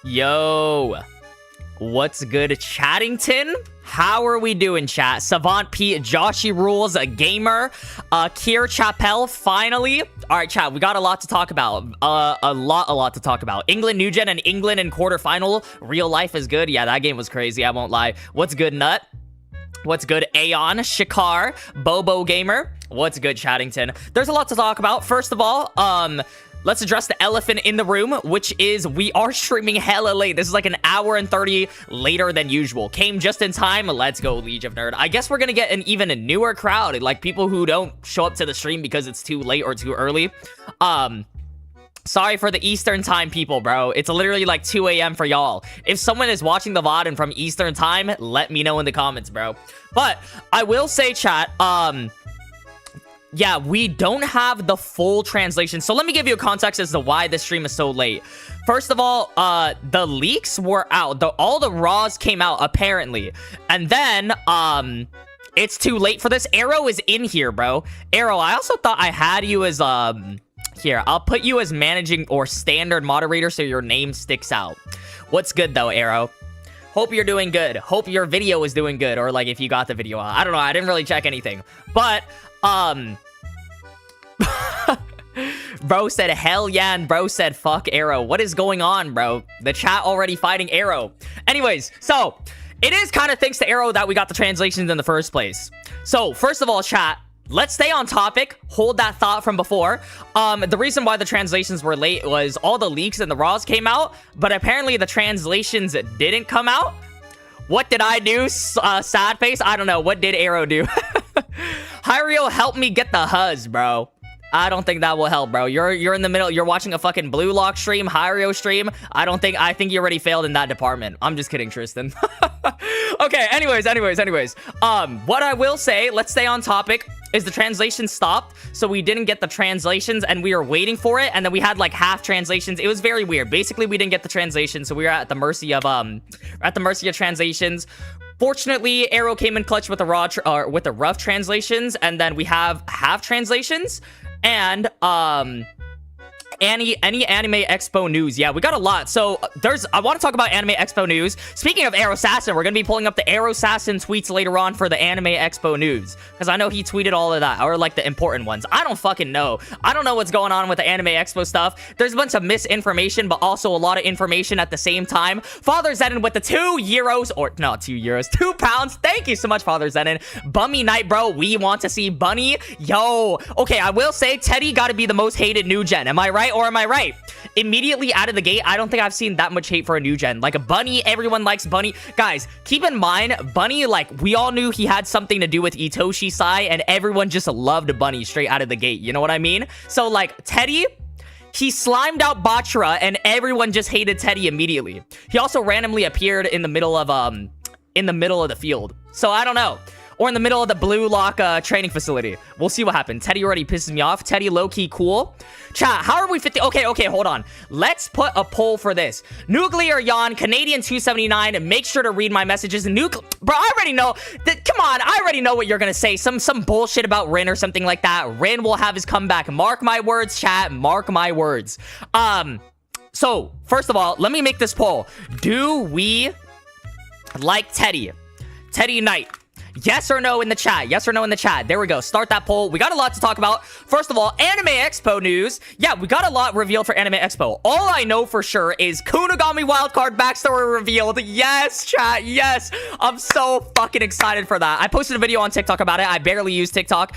Yo, what's good, Chattington? How are we doing, chat? Savant Pete, Joshy Rules, a gamer, Kier Chappelle, finally. All right, chat, we got a lot to talk about. A lot to talk about. England New Gen and England in quarterfinal. Real life is good. Yeah, that game was crazy, I won't lie. What's good, Nut? What's good, Aeon, Shikar, Bobo Gamer? What's good, Chattington? There's a lot to talk about. First of all, let's address the elephant in the room, which is we are streaming hella late. This is like an hour and 30 later than usual. Came just in time. Let's go, Liege of Nerd. I guess we're gonna get an even newer crowd, like people who don't show up to the stream because it's too late or too early. Sorry for the Eastern time people, bro. It's literally like 2 a.m. for y'all. If someone is watching the VOD and from Eastern time, let me know in the comments, bro. But I will say, chat, yeah, we don't have the full translation. So let me give you a context as to why this stream is so late. First of all, the leaks were out. All the raws came out, apparently. And then, it's too late for this. Arrow is in here, bro. Arrow, I also thought I had you as, here, I'll put you as managing or standard moderator so your name sticks out. What's good, though, Arrow? Hope you're doing good. Hope your video is doing good. Or, like, if you got the video out. I don't know. I didn't really check anything. But, bro said hell yeah, and bro said fuck Arrow. What is going on, bro? The chat already fighting Arrow. Anyways, so, it is kind of thanks to Arrow that we got the translations in the first place. So, first of all, chat, let's stay on topic. Hold that thought from before. The reason why the translations were late was all the leaks and the raws came out, but apparently the translations didn't come out. What did I do? Sad face? I don't know. What did Arrow do? Hiryo, help me get the huzz, bro. I don't think that will help, bro. You're in the middle. You're watching a fucking Bluelock stream, Hiryo stream. I think you already failed in that department. I'm just kidding, Tristan. Okay, anyways. What I will say, let's stay on topic, is the translation stopped. So we didn't get the translations and we were waiting for it. And then we had like half translations. It was very weird. Basically, we didn't get the translation. So we were at the mercy of, translations. Fortunately, Arrow came in clutch with the rough translations, and then we have half translations, and any Anime Expo news. Yeah, we got a lot. So I want to talk about Anime Expo news. Speaking of Arrow Assassin, we're gonna be pulling up the Arrow Assassin tweets later on for the Anime Expo news, because I know he tweeted all of that, or like the important ones. I don't fucking know. I don't know what's going on with the Anime Expo stuff. There's a bunch of misinformation, but also a lot of information at the same time. Father Zenon with the 2 euros, or not 2 euros, 2 pounds. Thank you so much, Father Zenon. Bummy night, bro. We want to see Bunny. Yo. Okay, I will say Teddy got to be the most hated new gen. Am I right? Or am I right? Immediately out of the gate, I don't think I've seen that much hate for a new gen. Like a Bunny, everyone likes Bunny. Guys, keep in mind, Bunny, like, we all knew he had something to do with Itoshi Sai, and everyone just loved Bunny straight out of the gate. You know what I mean? So, like, Teddy, he slimed out Bachara, and everyone just hated Teddy immediately. He also randomly appeared in the middle of the field. So, I don't know. Or in the middle of the Bluelock training facility. We'll see what happens. Teddy already pisses me off. Teddy low-key cool. Chat, how are we 50? Okay, hold on. Let's put a poll for this. Nuclear Yawn, Canadian 279, and make sure to read my messages. Bro, I already know. Come on, I already know what you're gonna say. Some bullshit about Rin or something like that. Rin will have his comeback. Mark my words, chat. Mark my words. So, first of all, let me make this poll. Do we like Teddy? Teddy Knight. Yes or no in the chat. Yes or no in the chat. There we go. Start that poll. We got a lot to talk about. First of all, Anime Expo news. Yeah, we got a lot revealed for Anime Expo. All I know for sure is Kunigami Wildcard backstory revealed. Yes, chat. Yes. I'm so fucking excited for that. I posted a video on TikTok about it. I barely use TikTok.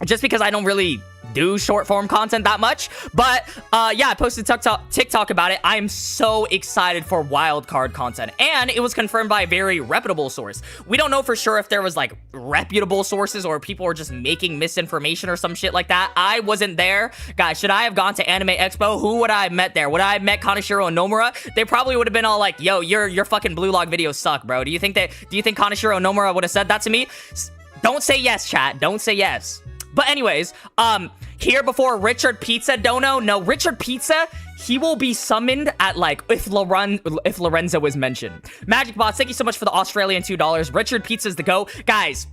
Just because I don't really do short form content that much, but yeah, I posted TikTok about it. I'm so excited for wildcard content, and it was confirmed by a very reputable source. We don't know for sure if there was like reputable sources or people were just making misinformation or some shit like that. I wasn't there, guys. Should I have gone to Anime Expo? Who would I have met there? Would I have met Kaneshiro and Nomura? They probably would have been all like, "Yo, your fucking Bluelock videos suck, bro." Do you think Kaneshiro and Nomura would have said that to me? Don't say yes, chat. Don't say yes. But anyways, here before Richard Pizza Dono. No, Richard Pizza, he will be summoned at like if Lorenzo was mentioned. Magic Bots, thank you so much for the Australian $2. Richard Pizza's the GOAT. Guys,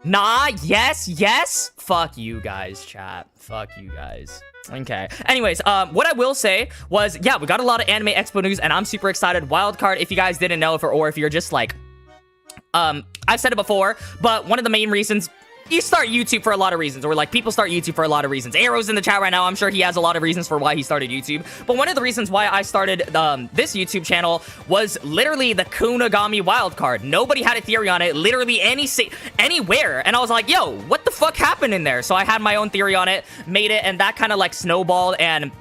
Nah, yes. Fuck you guys, chat. Fuck you guys. Okay. Anyways, what I will say was, yeah, we got a lot of Anime Expo news, and I'm super excited. Wildcard, if you guys didn't know, or if you're just like, I've said it before, but one of the main reasons you start YouTube for a lot of reasons, or like people start YouTube for a lot of reasons. Arrow's in the chat right now. I'm sure he has a lot of reasons for why he started YouTube. But one of the reasons why I started this YouTube channel was literally the Kunigami wildcard. Nobody had a theory on it, literally anywhere. And I was like, yo, what the fuck happened in there? So I had my own theory on it, made it, and that kind of like snowballed and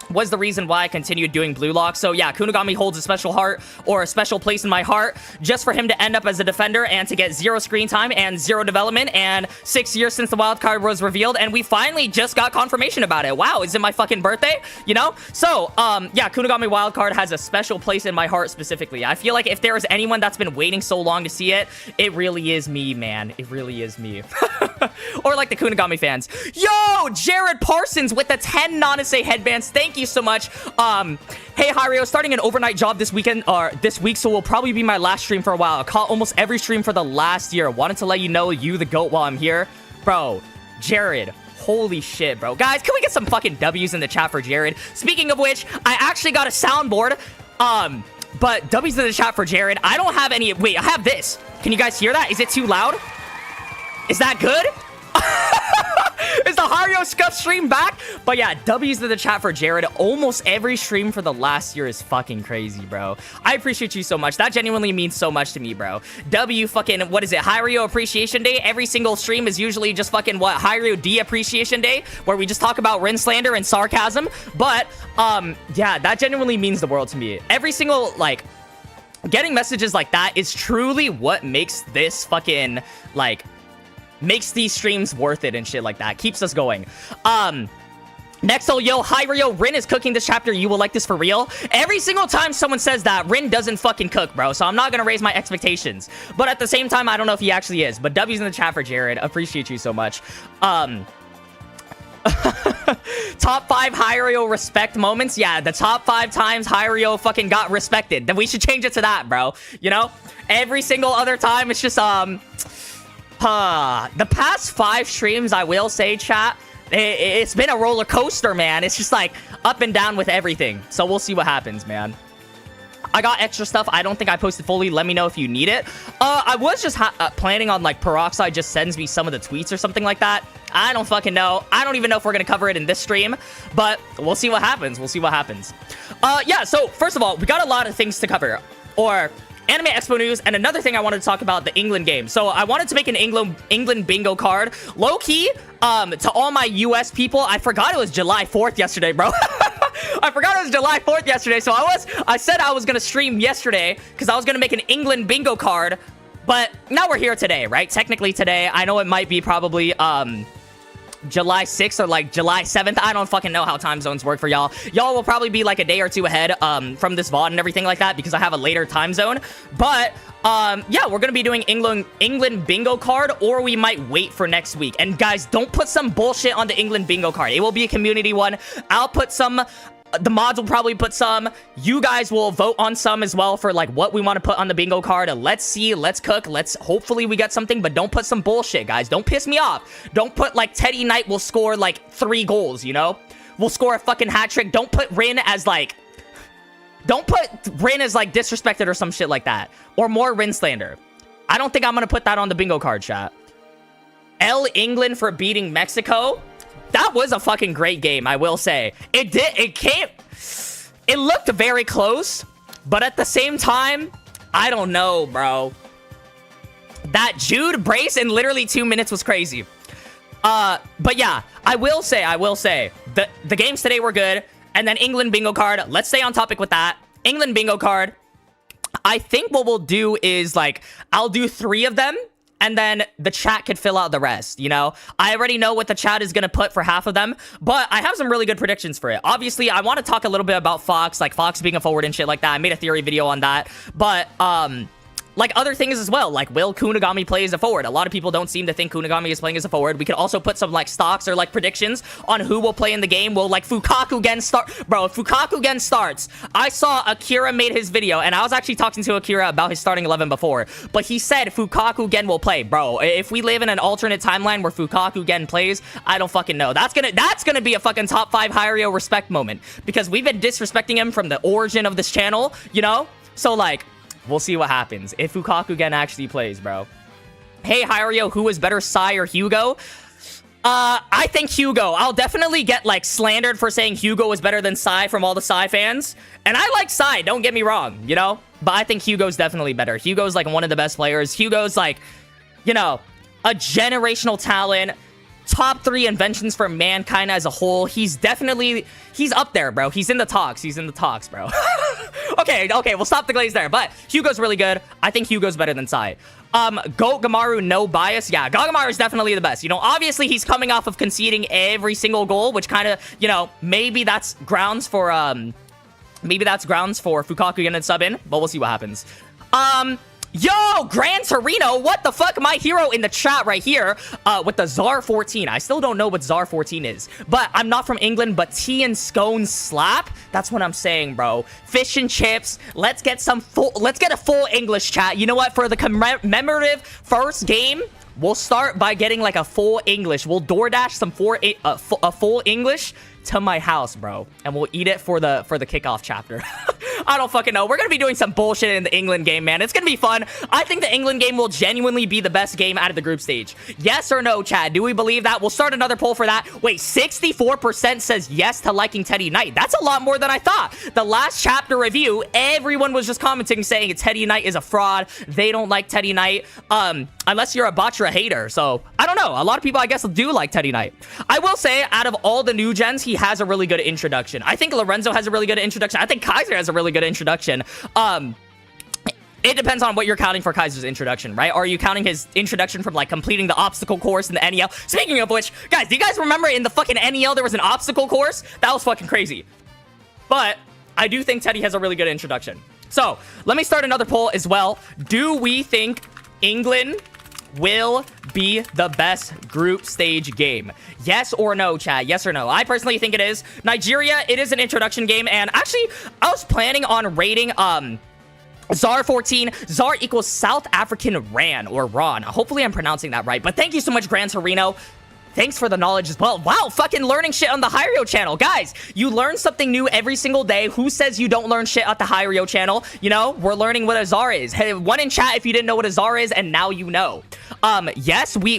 was the reason why I continued doing Bluelock. So yeah, Kunigami holds a special heart, or a special place in my heart, just for him to end up as a defender and to get 0 screen time and 0 development, and 6 years since the wild card was revealed, and we finally just got confirmation about it. Wow, is it my fucking birthday? You know? So, yeah, Kunigami wild card has a special place in my heart specifically. I feel like if there is anyone that's been waiting so long to see it, it really is me, man. It really is me. Or like the Kunigami fans. Yo, Jared Parsons with the 10 Nanase headbands. Thank you so much. Hey Hiryo, starting an overnight job this weekend, or this week, so will probably be my last stream for a while. I caught almost every stream for the last year. Wanted to let you know you the GOAT while I'm here. Bro, Jared, holy shit, bro. Guys, can we get some fucking W's in the chat for Jared? Speaking of which, I actually got a soundboard. But W's in the chat for Jared. I don't have any. Wait, I have this. Can you guys hear that? Is it too loud? Is that good? Is the Hiryo Scuff stream back? But yeah, W's in the chat for Jared. Almost every stream for the last year is fucking crazy, bro. I appreciate you so much. That genuinely means so much to me, bro. W fucking, what is it? Hiryo Appreciation Day. Every single stream is usually just fucking what? Hiryo D Appreciation Day, where we just talk about Rin slander and sarcasm. But, yeah, that genuinely means the world to me. Every single, like, getting messages like that is truly what makes this fucking, like, makes these streams worth it and shit like that. Keeps us going. Next, yo, Hiryo, Rin is cooking this chapter. You will like this for real. Every single time someone says that, Rin doesn't fucking cook, bro. So I'm not gonna raise my expectations. But at the same time, I don't know if he actually is. But W's in the chat for Jared. Appreciate you so much. Top 5 Hiryo respect moments. Yeah, the top 5 times Hiryo fucking got respected. Then we should change it to that, bro. You know? Every single other time, it's just, the past 5 streams, I will say, chat, it's been a roller coaster, man. It's just like up and down with everything. So we'll see what happens, man. I got extra stuff. I don't think I posted fully. Let me know if you need it. I was just planning on like Peroxide just sends me some of the tweets or something like that. I don't fucking know. I don't even know if we're gonna cover it in this stream, but we'll see what happens. We'll see what happens. Yeah, so first of all, we got a lot of things to cover. Or Anime Expo news, and another thing I wanted to talk about, the England game. So I wanted to make an England bingo card. Low-key, to all my US people, I forgot it was July 4th yesterday, bro. I forgot it was July 4th yesterday, so I said I was gonna stream yesterday, because I was gonna make an England bingo card, but now we're here today, right? Technically today. I know it might be probably, July 6th or like July 7th. I don't fucking know how time zones work for y'all. Y'all will probably be like a day or two ahead from this VOD and everything like that, because I have a later time zone. But yeah, we're gonna be doing England bingo card, or we might wait for next week. And guys, don't put some bullshit on the England bingo card. It will be a community one. I'll put some. The mods will probably put some. You guys will vote on some as well for like what we want to put on the bingo card. Let's see. Let's cook. Hopefully we get something, but don't put some bullshit, guys. Don't piss me off. Don't put like Teddy Knight will score like 3 goals, you know? We'll score a fucking hat trick. Don't put Rin as like... Don't put Rin as like disrespected or some shit like that. Or more Rin slander. I don't think I'm going to put that on the bingo card, chat. L England for beating Mexico. That was a fucking great game, I will say. It looked very close, but at the same time, I don't know, bro. That Jude brace in literally 2 minutes was crazy. But yeah, I will say, the games today were good. And then England bingo card, let's stay on topic with that. England bingo card, I think what we'll do is, like, I'll do 3 of them, and then the chat could fill out the rest, you know? I already know what the chat is going to put for half of them, but I have some really good predictions for it. Obviously, I want to talk a little bit about Fox, like Fox being a forward and shit like that. I made a theory video on that, but, like other things as well. Like, will Kunigami play as a forward? A lot of people don't seem to think Kunigami is playing as a forward. We could also put some like stocks or like predictions on who will play in the game. Will like Fukaku Gen start? Bro, if Fukaku Gen starts, I saw Akira made his video, and I was actually talking to Akira about his starting 11 before, but he said Fukaku Gen will play. Bro, if we live in an alternate timeline where Fukaku Gen plays, I don't fucking know. That's gonna be a fucking top 5 Hiryo respect moment, because we've been disrespecting him from the origin of this channel, you know? So like, we'll see what happens if Fukaku Gen actually plays, bro. Hey, Hiryo, who is better, Sai or Hugo? I think Hugo. I'll definitely get, like, slandered for saying Hugo is better than Sai from all the Sai fans. And I like Sai, don't get me wrong, you know? But I think Hugo's definitely better. Hugo's, like, one of the best players. Hugo's, like, you know, a generational talent. Top 3 inventions for mankind as a whole. He's up there, bro. He's in the talks. He's in the talks, bro. Okay, we'll stop the glaze there. But Hugo's really good. I think Hugo's better than Sai. Goat Gamaru, no bias. Yeah, Gagamaru is definitely the best. You know, obviously he's coming off of conceding every single goal, which kind of, you know, maybe that's grounds for Fukaku Gen to sub in, but we'll see what happens. Yo, Gran Torino, what the fuck? My hero in the chat right here with the Czar 14. I still don't know what Czar 14 is, but I'm not from England, but tea and scones slap. That's what I'm saying, bro. Fish and chips. Let's get a full English chat. You know what? For the commemorative first game, we'll start by getting like a full English. We'll DoorDash some a full English to my house, bro, and we'll eat it for the kickoff chapter. I don't fucking know. We're gonna be doing some bullshit in the England game, man. It's gonna be fun. I think the England game will genuinely be the best game out of the group stage. Yes or no, Chad? Do we believe that? We'll start another poll for that. Wait, 64% says yes to liking Teddy Knight. That's a lot more than I thought. The last chapter review, everyone was just commenting saying Teddy Knight is a fraud. They don't like Teddy Knight. Unless you're a Batra hater. So, I don't know. A lot of people, I guess, do like Teddy Knight. I will say, out of all the new gens, he has a really good introduction. I think Lorenzo has a really good introduction. I think Kaiser has a really good introduction. It depends on what you're counting for Kaiser's introduction, right? Are you counting his introduction from, like, completing the obstacle course in the NEL? Speaking of which, guys, do you guys remember in the fucking NEL there was an obstacle course? That was fucking crazy. But I do think Teddy has a really good introduction. So, let me start another poll as well. Do we think England will be the best group stage game? Yes or no, chat? Yes or no? I personally think it is. Nigeria, it is an introduction game, and actually, I was planning on rating, Czar 14. Czar equals South African Ran, or Ron. Hopefully I'm pronouncing that right, but thank you so much, Gran Torino. Thanks for the knowledge as well. Wow, fucking learning shit on the Hiryo channel. Guys, you learn something new every single day. Who says you don't learn shit at the Hiryo channel? You know, we're learning what a Czar is. Hey, one in chat if you didn't know what a Czar is, and now you know. Yes, we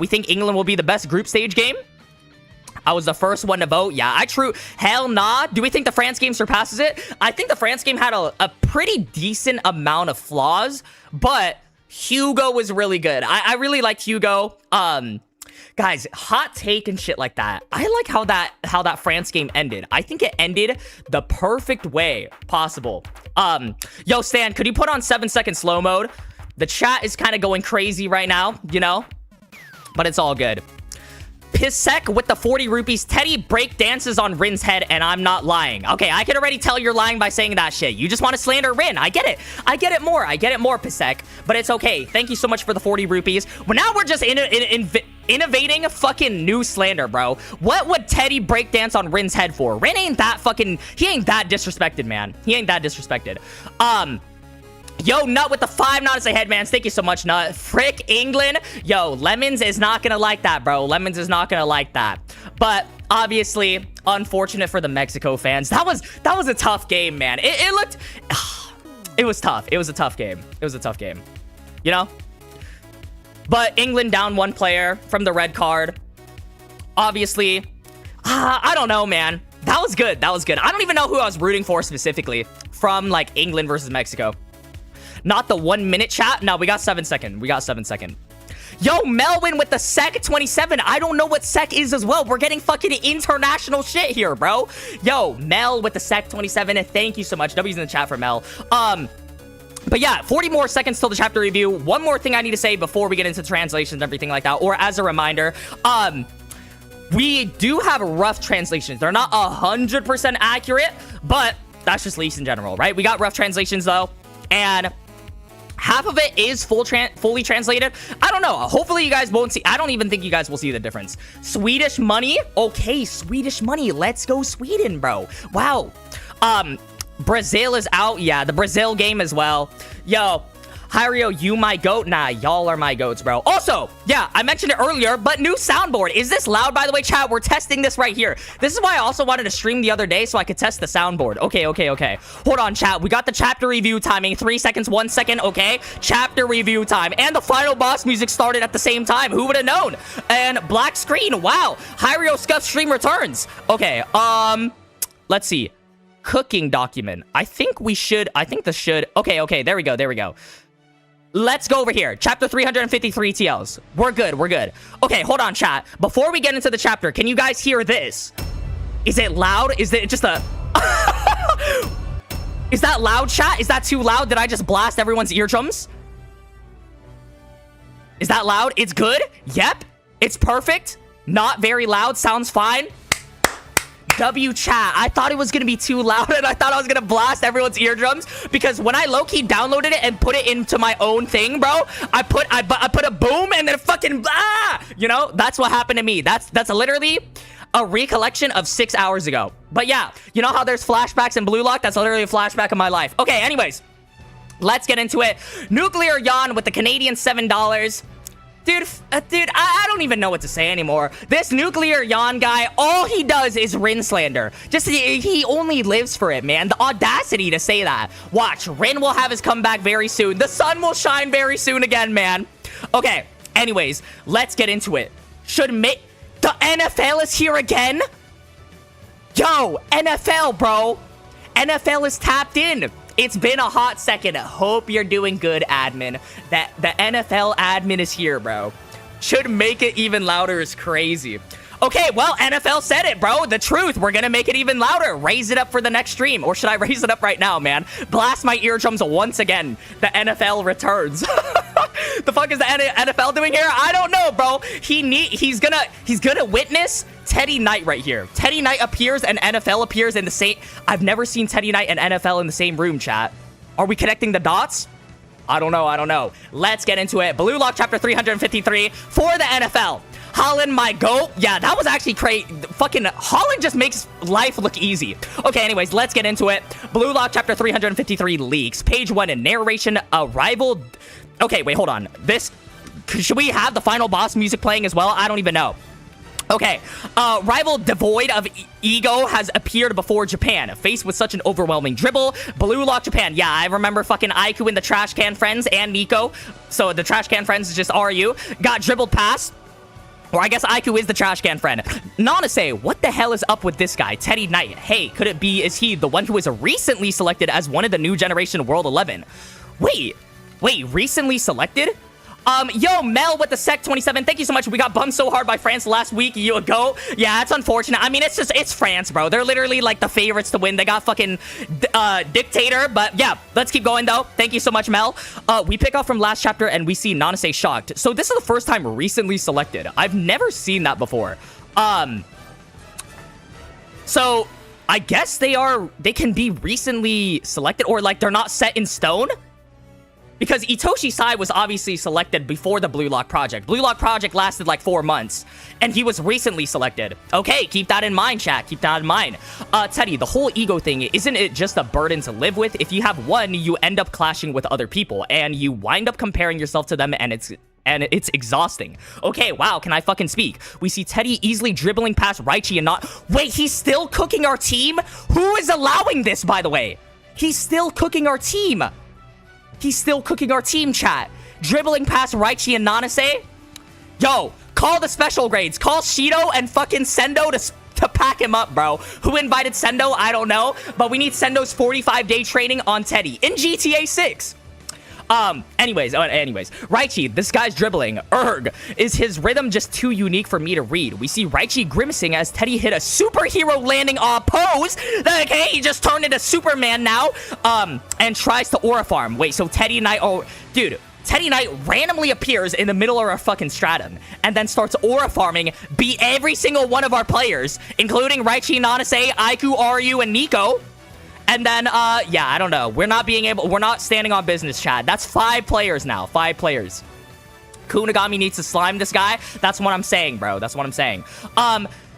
think England will be the best group stage game. I was the first one to vote. Yeah, hell nah. Do we think the France game surpasses it? I think the France game had a pretty decent amount of flaws, but Hugo was really good. I really liked Hugo. Guys, hot take and shit like that. I like how that France game ended. I think it ended the perfect way possible. Yo, Stan, could you put on 7-second slow mode? The chat is kind of going crazy right now, you know? But it's all good. Pisek with the 40 rupees. Teddy break dances on Rin's head, and I'm not lying. Okay, I can already tell you're lying by saying that shit. You just want to slander Rin. I get it. I get it more, Pisek. But it's okay. Thank you so much for the 40 rupees. Well, now we're just innovating a fucking new slander, bro. What would Teddy break dance on Rin's head for? Rin ain't that fucking... He ain't that disrespected, man. He ain't that disrespected. Yo, Nut with the 5 Not as a headman. Thank you so much, Nut. Frick, England. Yo, Lemons is not gonna like that, bro. Lemons is not gonna like that. But obviously, unfortunate for the Mexico fans. That was a tough game, man. It looked... It was tough. It was a tough game. It was a tough game. You know? But England down 1 player from the red card. Obviously, I don't know, man. That was good. That was good. I don't even know who I was rooting for specifically from, like, England versus Mexico. Not the 1 minute chat. No, we got 7 second. We got 7 second. Yo, Melvin with the SEC 27. I don't know what SEC is as well. We're getting fucking international shit here, bro. Yo, Mel with the SEC 27. Thank you so much. W's in the chat for Mel. But yeah, 40 more seconds till the chapter review. One more thing I need to say before we get into translations and everything like that, or as a reminder, we do have rough translations. They're not 100% accurate, but that's just least in general, right? We got rough translations though, and half of it is fully translated. I don't know. Hopefully you guys won't see. I don't even think you guys will see the difference. Swedish money. Okay, Swedish money. Let's go Sweden, bro. Wow. Brazil is out. Yeah, the Brazil game as well. Yo, Hiryo, you my goat? Nah, y'all are my goats, bro. Also, yeah, I mentioned it earlier, but new soundboard. Is this loud, by the way, chat? We're testing this right here. This is why I also wanted to stream the other day so I could test the soundboard. Okay. Hold on, chat. We got the chapter review timing. 3 seconds, 1 second, okay? Chapter review time. And the final boss music started at the same time. Who would have known? And black screen. Wow. Hiryo Scuff stream returns. Okay, let's see. Cooking document. I think this should. Okay, there we go. Let's go over here. Chapter 353 TLs. We're good. Okay, hold on, chat. Before we get into the chapter, can you guys hear this? Is it loud? Is it just a... Is that loud, chat? Is that too loud? Did I just blast everyone's eardrums? Is that loud? It's good? Yep. It's perfect. Not very loud. Sounds fine. W chat. I thought it was gonna be too loud and I thought I was gonna blast everyone's eardrums because when I low-key downloaded it and put it into my own thing, bro, I put a boom and then fucking you know, that's what happened to me. That's literally a recollection of 6 hours ago. But yeah, you know how there's flashbacks in Bluelock? That's literally a flashback of my life. Okay, anyways, let's get into it. Nuclear Yawn with the Canadian $7. Dude, I don't even know what to say anymore. This Nuclear Yawn guy, all he does is Rin slander. Just, he only lives for it, man. The audacity to say that. Watch, Rin will have his comeback very soon. The sun will shine very soon again, man. Okay, anyways, let's get into it. The NFL is here again? Yo, NFL, bro. NFL is tapped in. It's been a hot second. Hope you're doing good, admin. The NFL admin is here, bro. Should make it even louder is crazy. Okay, well, NFL said it, bro. The truth. We're gonna make it even louder. Raise it up for the next stream. Or should I raise it up right now, man? Blast my eardrums once again. The NFL returns. The fuck is the NFL doing here? I don't know, bro. He's gonna witness Teddy Knight right here. Teddy Knight appears and NFL appears in the same... I've never seen Teddy Knight and NFL in the same room, chat. Are we connecting the dots? I don't know. Let's get into it. Bluelock chapter 353 for the NFL. Holland, my goat. Yeah, that was actually crazy. Fucking Holland just makes life look easy. Okay, anyways, let's get into it. Bluelock chapter 353 leaks. Page 1 in narration. Rival... Okay, wait, hold on. Should we have the final boss music playing as well? I don't even know. Okay, rival devoid of ego has appeared before Japan. Faced with such an overwhelming dribble, Bluelock Japan. Yeah, I remember fucking Aiku and the Trash Can Friends and Nico. So the Trash Can Friends is just RU. Got dribbled past. Or I guess Aiku is the Trash Can Friend. Nanase, what the hell is up with this guy? Teddy Knight. Hey, could it be, is he the one who was recently selected as one of the new generation World 11? Wait, recently selected? Yo, Mel with the Sec 27. Thank you so much. We got bummed so hard by France last week ago. Yeah, it's unfortunate. I mean, it's France, bro. They're literally like the favorites to win. They got fucking dictator. But yeah, let's keep going though. Thank you so much, Mel. We pick up from last chapter and we see Nanase shocked. So this is the first time recently selected. I've never seen that before. So I guess they can be recently selected or like they're not set in stone. Because Itoshi Sai was obviously selected before the Bluelock project. Bluelock project lasted like 4 months. And he was recently selected. Okay, keep that in mind, chat. Keep that in mind. Teddy, the whole ego thing, isn't it just a burden to live with? If you have one, you end up clashing with other people. And you wind up comparing yourself to them and it's exhausting. Okay, wow, can I fucking speak? We see Teddy easily dribbling past Raichi and not... Wait, he's still cooking our team? Who is allowing this, by the way? He's still cooking our team. He's still cooking our team, chat. Dribbling past Raichi and Nanase. Yo, call the special grades. Call Shido and fucking Sendo to pack him up, bro. Who invited Sendo? I don't know. But we need Sendo's 45-day training on Teddy in GTA 6. Anyways, Raichi, this guy's dribbling. Is his rhythm just too unique for me to read? We see Raichi grimacing as Teddy hit a superhero landing pose. Okay, he just turned into Superman now. And tries to aura farm. Wait, so Teddy Knight, Teddy Knight randomly appears in the middle of our fucking stratum and then starts aura farming, beat every single one of our players, including Raichi, Nanase, Aiku, Ryu, and Nico. And then, yeah, I don't know. We're not standing on business, chat. That's 5 players now. 5 players. Kunigami needs to slime this guy. That's what I'm saying, bro. That's what I'm saying.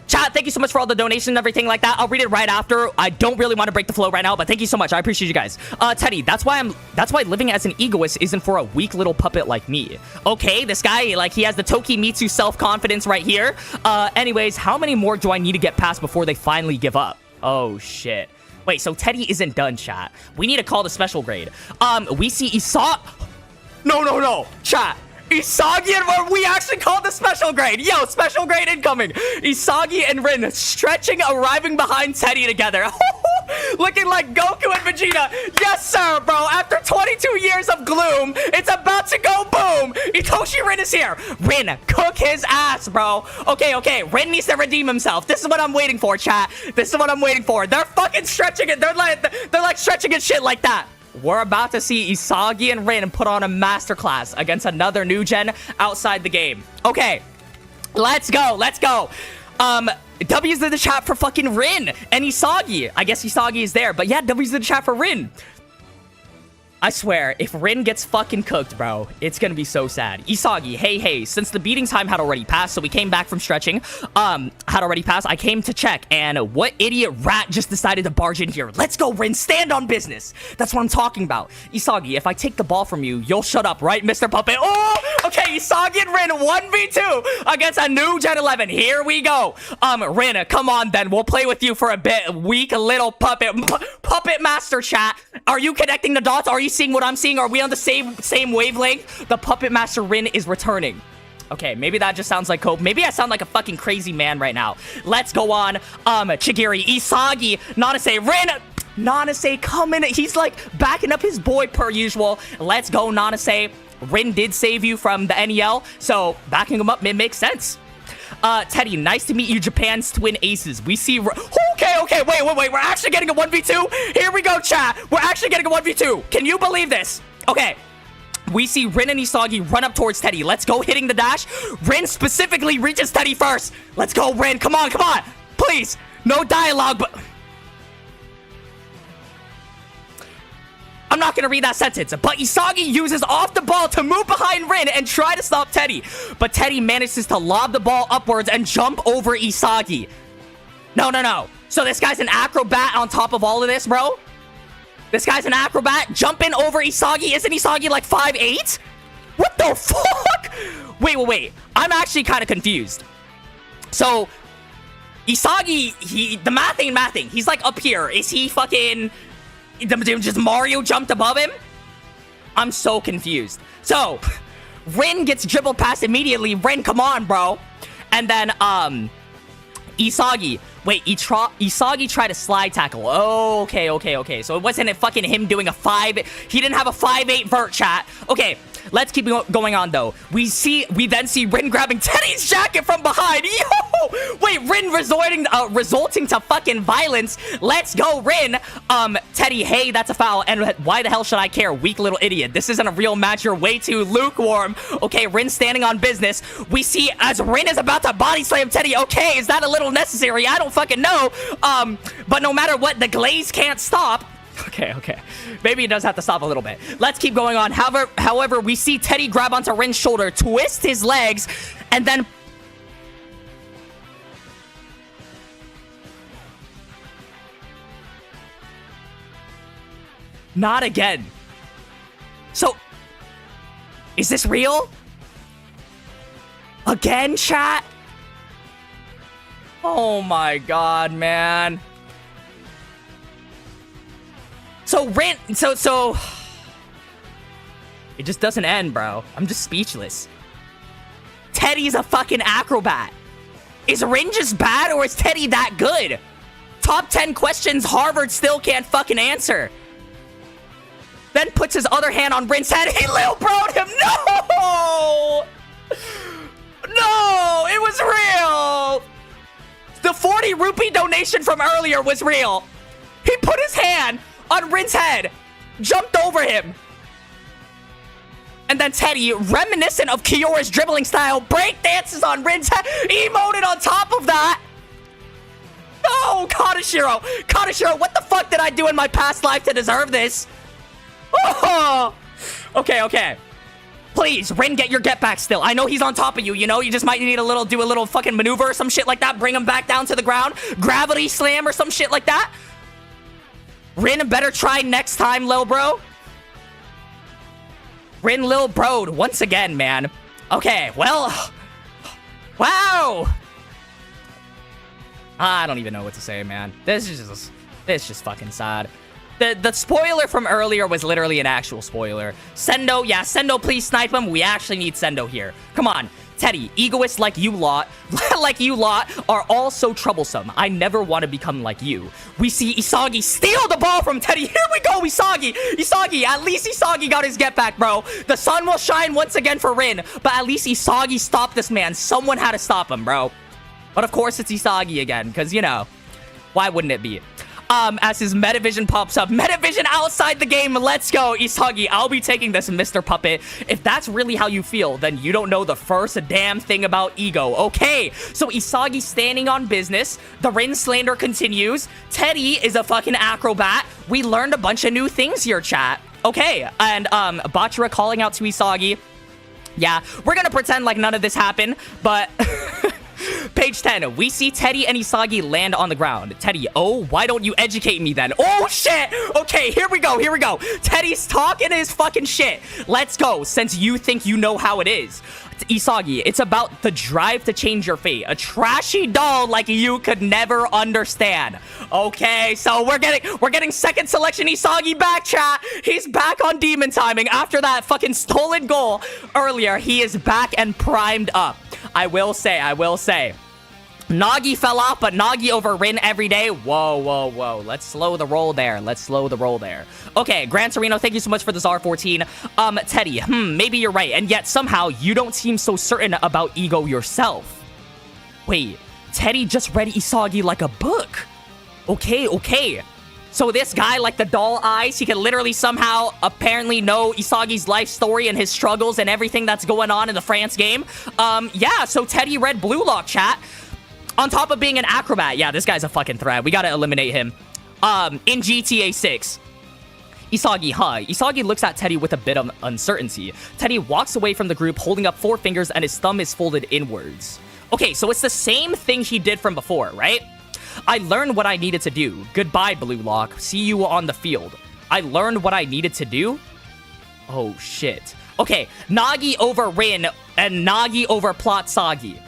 Chat, thank you so much for all the donations and everything like that. I'll read it right after. I don't really want to break the flow right now, but thank you so much. I appreciate you guys. Teddy, that's why living as an egoist isn't for a weak little puppet like me. Okay, this guy, like, he has the Tokimitsu self-confidence right here. Anyways, how many more do I need to get past before they finally give up? Oh, shit. Wait, so Teddy isn't done, chat. We need to call the special grade. We see No, chat. Isagi and we actually called the special grade. Yo, special grade incoming. Isagi and Rin stretching, arriving behind Teddy together. Looking like Goku and Vegeta. Yes, sir, bro. After 22 years of gloom, it's about to go boom. Itoshi Rin is here. Rin, cook his ass, bro. Okay. Rin needs to redeem himself. This is what I'm waiting for, chat. This is what I'm waiting for. They're fucking stretching it. They're like stretching it shit like that. We're about to see Isagi and Rin put on a masterclass against another new gen outside the game. Okay, let's go. W's in the chat for fucking Rin and Isagi. I guess Isagi is there, but yeah, W's in the chat for Rin. I swear, if Rin gets fucking cooked, bro, it's gonna be so sad. Isagi, hey, since the beating time had already passed, so we came back from stretching, I came to check, and what idiot rat just decided to barge in here? Let's go, Rin, stand on business. That's what I'm talking about. Isagi, if I take the ball from you, you'll shut up, right, Mr. Puppet? Oh, okay, Isagi and Rin, 1v2 against a new Gen 11. Here we go. Rin, come on, then. We'll play with you for a bit. Weak little puppet. Puppet master, chat. Are you connecting the dots? Are you seeing what I'm seeing? Are we on the same wavelength? The puppet master Rin is returning. Okay, maybe that just sounds like Cope. Maybe I sound like a fucking crazy man right now. Let's go on. Chigiri, Isagi, Nanase, Rin. Nanase coming. He's like backing up his boy per usual. Let's go, Nanase. Rin did save you from the NEL, so backing him up makes sense. Teddy, nice to meet you, Japan's twin aces. We see... Okay, wait. We're actually getting a 1v2? Here we go, chat. We're actually getting a 1v2. Can you believe this? Okay. We see Rin and Isagi run up towards Teddy. Let's go, hitting the dash. Rin specifically reaches Teddy first. Let's go, Rin. Come on. Please. No dialogue, but... I'm not gonna read that sentence, but Isagi uses off the ball to move behind Rin and try to stop Teddy. But Teddy manages to lob the ball upwards and jump over Isagi. No. So this guy's an acrobat on top of all of this, bro? This guy's an acrobat jumping over Isagi? Isn't Isagi like 5'8"? What the fuck? Wait. I'm actually kind of confused. So, Isagi, the math ain't mathing. He's like up here. Is he fucking... Just Mario jumped above him? I'm so confused. So, Rin gets dribbled past immediately. Rin, come on, bro. And then, Isagi. Wait, Isagi tried a slide tackle. Oh, okay. So it wasn't fucking him doing a 5... He didn't have a 5'8" vert, chat. Okay, let's keep going on, though. We then see Rin grabbing Teddy's jacket from behind. Yo! Wait, Rin resulting to fucking violence. Let's go, Rin. Teddy, hey, that's a foul. And why the hell should I care? Weak little idiot. This isn't a real match. You're way too lukewarm. Okay, Rin standing on business. We see as Rin is about to body slam Teddy. Okay, is that a little necessary? I don't fucking know. But no matter what, the glaze can't stop. Okay. Maybe it does have to stop a little bit. Let's keep going on. However, we see Teddy grab onto Rin's shoulder, twist his legs, and then... Not again. So, is this real? Again, chat? Oh my god, man. So Rin, so it just doesn't end, bro. I'm just speechless. Teddy's a fucking acrobat. Is Rin just bad, or is Teddy that good? Top 10 questions Harvard still can't fucking answer. Then puts his other hand on Rin's head. He little broed him. No, it was real. The 40 rupee donation from earlier was real. He put his hand on Rin's head, jumped over him. And then Teddy, reminiscent of Kyora's dribbling style, break dances on Rin's head, emoted on top of that. Oh, God Kaneshiro! Kaneshiro, what the fuck did I do in my past life to deserve this? Oh! Okay, okay. Please, Rin, get your get back still. I know he's on top of you, you know? You just might need do a little fucking maneuver or some shit like that. Bring him back down to the ground. Gravity slam or some shit like that. Rin, better try next time, lil bro. Rin, lil bro, once again, man. Okay, well... Wow! I don't even know what to say, man. This is just fucking sad. The spoiler from earlier was literally an actual spoiler. Sendo, yeah, Sendo, please snipe him. We actually need Sendo here. Come on, Teddy, egoists like you lot, are all so troublesome. I never want to become like you. We see Isagi steal the ball from Teddy. Here we go, Isagi. Isagi, at least Isagi got his get back, bro. The sun will shine once again for Rin, but at least Isagi stopped this man. Someone had to stop him, bro. But of course it's Isagi again, because, you know, why wouldn't it be? As his Metavision pops up. Metavision outside the game. Let's go, Isagi. I'll be taking this, Mr. Puppet. If that's really how you feel, then you don't know the first damn thing about ego. Okay, so Isagi standing on business. The Rin slander continues. Teddy is a fucking acrobat. We learned a bunch of new things here, chat. Okay, and, Bachira calling out to Isagi. Yeah, we're gonna pretend like none of this happened, but... Page 10, we see Teddy and Isagi land on the ground. Teddy, oh, why don't you educate me then? Oh, shit! Okay, here we go, here we go. Teddy's talking his fucking shit. Let's go, since you think you know how it is. Isagi, it's about the drive to change your fate. A trashy doll like you could never understand. Okay, so we're getting second selection Isagi back, chat. He's back on demon timing after that fucking stolen goal earlier. He is back and primed up. I will say. Nagi fell off, but Nagi over Rin every day. Whoa, whoa, whoa. Let's slow the roll there. Okay, Gran Torino, thank you so much for this R14. Teddy, maybe you're right. And yet somehow you don't seem so certain about ego yourself. Wait, Teddy just read Isagi like a book. Okay. So this guy, like the doll eyes, he can literally somehow apparently know Isagi's life story and his struggles and everything that's going on in the France game. Yeah, so Teddy read Bluelock, chat. On top of being an acrobat. Yeah, this guy's a fucking threat. We gotta eliminate him. In GTA 6. Isagi, huh? Isagi looks at Teddy with a bit of uncertainty. Teddy walks away from the group, holding up 4 fingers, and his thumb is folded inwards. Okay, so it's the same thing he did from before, right? I learned what I needed to do. Goodbye, Bluelock. See you on the field. I learned what I needed to do? Oh, shit. Okay, Nagi over Rin and Nagi over Plot Sagi.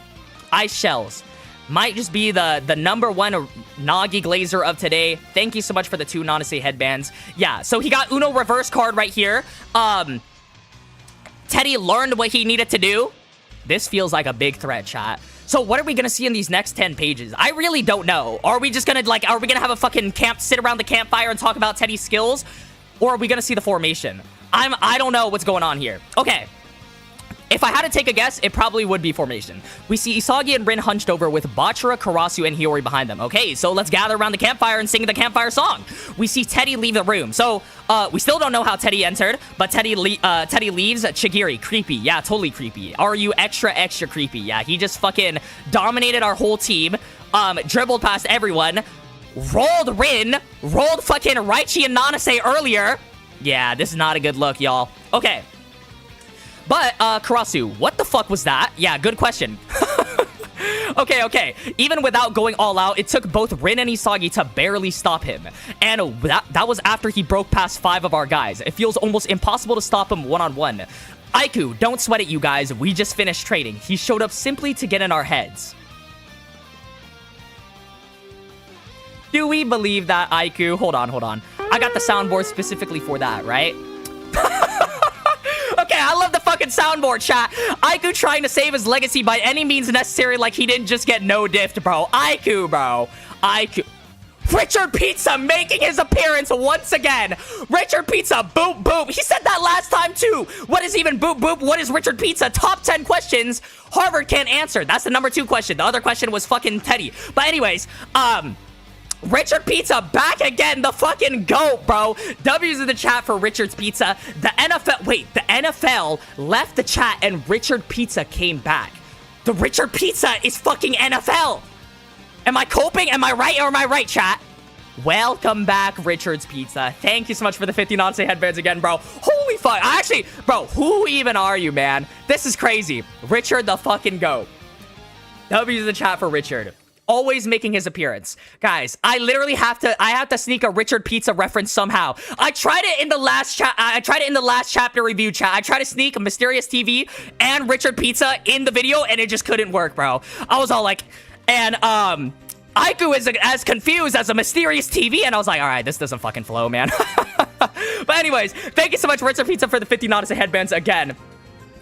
Ice shells. Might just be the number 1 Nagi Glazer of today. Thank you so much for the 2 Nanase headbands. Yeah, so he got Uno reverse card right here. Teddy learned what he needed to do. This feels like a big threat, chat. So what are we gonna see in these next 10 pages? I really don't know. Are we just gonna, like, are we gonna have a fucking sit around the campfire and talk about Teddy's skills? Or are we gonna see the formation? I don't know what's going on here. Okay. If I had to take a guess, it probably would be formation. We see Isagi and Rin hunched over with Bachira, Karasu, and Hiyori behind them. Okay, so let's gather around the campfire and sing the campfire song. We see Teddy leave the room. So, we still don't know how Teddy entered, but Teddy leaves. Chigiri, creepy. Yeah, totally creepy. Are you extra creepy? Yeah, he just fucking dominated our whole team, dribbled past everyone, rolled Rin, rolled fucking Raichi and Nanase earlier. Yeah, this is not a good look, y'all. Okay. But, Karasu, what the fuck was that? Yeah, good question. Okay. Even without going all out, it took both Rin and Isagi to barely stop him. And that was after he broke past 5 of our guys. It feels almost impossible to stop him one-on-one. Aiku, don't sweat it, you guys. We just finished trading. He showed up simply to get in our heads. Do we believe that, Aiku? Hold on. I got the soundboard specifically for that, right? Okay, I love the fucking soundboard, chat. Aiku trying to save his legacy by any means necessary, like he didn't just get no diffed, bro. Aiku, bro. Aiku. Richard Pizza making his appearance once again. Richard Pizza, boop, boop. He said that last time, too. What is even boop, boop? What is Richard Pizza? Top 10 questions Harvard can't answer. That's the number 2 question. The other question was fucking Teddy. But anyways, Richard Pizza back again, the fucking GOAT, bro. W's in the chat for Richard's Pizza. The NFL left the chat and Richard Pizza came back. The Richard Pizza is fucking NFL. Am I coping? Am I right or am I right, chat? Welcome back, Richard's Pizza. Thank you so much for the 50 Nonce headbands again, bro. Holy fuck. Actually, bro, who even are you, man? This is crazy. Richard the fucking GOAT. W's in the chat for Richard. Always making his appearance. Guys, I literally have to sneak a Richard Pizza reference somehow. I tried it in the last chapter review chat. I tried to sneak Mysterious TV and Richard Pizza in the video and it just couldn't work, bro. I was all like, and Aiku is as confused as a Mysterious TV, and I was like, all right, this doesn't fucking flow, man. But anyways, thank you so much, Richard Pizza, for the 50 Nonce headbands again.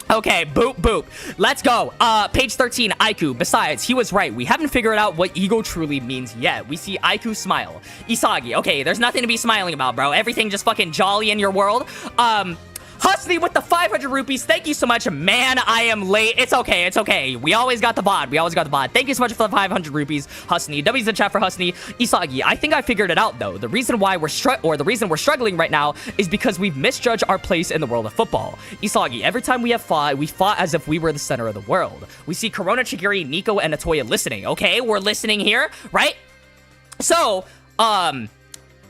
Okay, boop, boop. Let's go. Page 13, Aiku. Besides, he was right. We haven't figured out what ego truly means yet. We see Aiku smile. Isagi. Okay, there's nothing to be smiling about, bro. Everything just fucking jolly in your world. Husney with the 500 rupees. Thank you so much. Man, I am late. It's okay. It's okay. We always got the VOD. We always got the VOD. Thank you so much for the 500 rupees, Husney. W's in chat for Husney. Isagi, I think I figured it out, though. The reason why we're struggling right now is because we've misjudged our place in the world of football. Isagi, every time we fought as if we were the center of the world. We see Corona, Chigiri, Nico, and Atoya listening. Okay, we're listening here, right? So,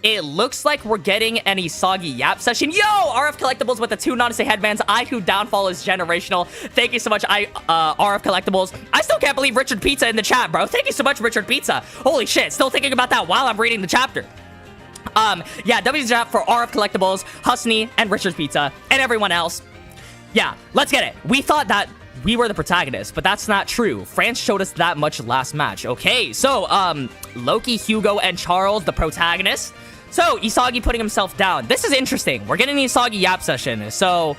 it looks like we're getting an Isagi Yap session. Yo! RF Collectibles with the 2 Nonce headbands. Aiku downfall is generational. Thank you so much, RF Collectibles. I still can't believe Richard Pizza in the chat, bro. Thank you so much, Richard Pizza. Holy shit. Still thinking about that while I'm reading the chapter. Yeah, W's chat for RF Collectibles, Husney, and Richard Pizza, and everyone else. Yeah, let's get it. We thought that we were the protagonists, but that's not true. France showed us that much last match. Okay, so, Loki, Hugo, and Charles, the protagonists. So, Isagi putting himself down. This is interesting. We're getting the Isagi Yap session. So,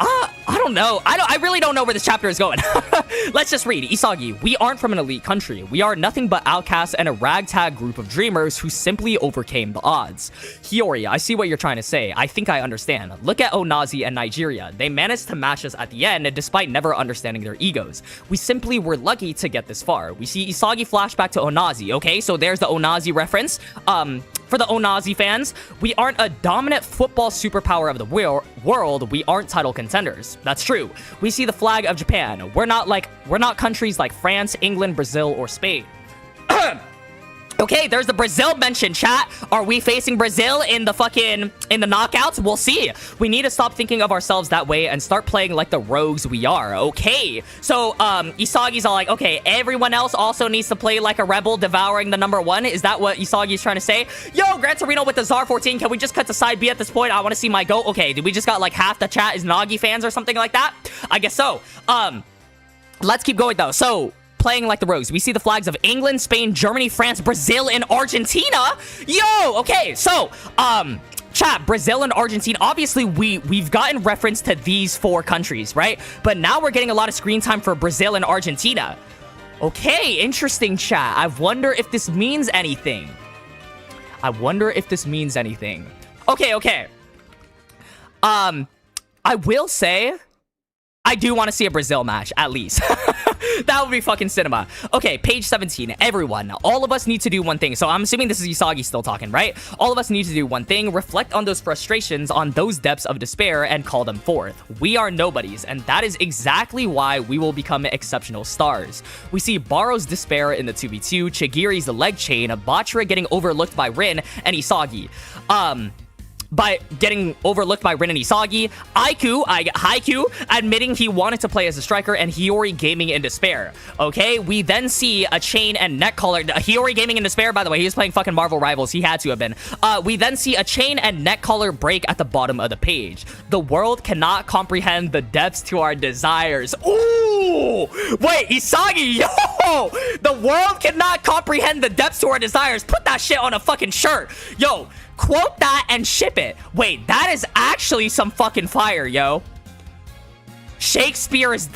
I don't know. I really don't know where this chapter is going. Let's just read. Isagi, we aren't from an elite country. We are nothing but outcasts and a ragtag group of dreamers who simply overcame the odds. Hiyori, I see what you're trying to say. I think I understand. Look at Onazi and Nigeria. They managed to match us at the end despite never understanding their egos. We simply were lucky to get this far. We see Isagi flashback to Onazi. Okay, so there's the Onazi reference. For the Onazi fans, we aren't a dominant football superpower of the world. We aren't title contenders. That's true. We see the flag of Japan. We're not countries like France, England, Brazil, or Spain. Okay, there's the Brazil mention, chat. Are we facing Brazil in the knockouts? We'll see. We need to stop thinking of ourselves that way and start playing like the rogues we are. Okay, so Isagi's all like, okay, everyone else also needs to play like a rebel devouring the number 1. Is that what Isagi's trying to say? Yo, Gran Torino with the Czar 14. Can we just cut to side B at this point? I want to see my goat. Okay, did we just got like half the chat is Nagi fans or something like that? I guess so. Let's keep going though. So, playing like the rogues. We see the flags of England, Spain, Germany, France, Brazil, and Argentina. Yo, okay, so, chat, Brazil and Argentina, obviously we've gotten reference to these 4 countries, right? But now we're getting a lot of screen time for Brazil and Argentina. Okay, interesting, chat. I wonder if this means anything. Okay. I will say, I do want to see a Brazil match, at least. That would be fucking cinema. Okay, page 17. Everyone, all of us need to do one thing. So I'm assuming this is Isagi still talking, right? All of us need to do one thing. Reflect on those frustrations, on those depths of despair, and call them forth. We are nobodies, and that is exactly why we will become exceptional stars. We see Barou's despair in the 2v2, Chigiri's leg chain, Bachira getting overlooked by Rin, and Isagi. By getting overlooked by Rin and Isagi, Haikyuu admitting he wanted to play as a striker, and Hiyori gaming in despair. Okay, we then see a chain and neck collar. Hiyori gaming in despair, by the way, he was playing fucking Marvel Rivals. He had to have been. We then see a chain and neck collar break at the bottom of the page. The world cannot comprehend the depths to our desires. Ooh! Wait, Isagi, yo! The world cannot comprehend the depths to our desires. Put that shit on a fucking shirt. Yo, quote that and ship it. Wait, that is actually some fucking fire, yo. Shakespeare is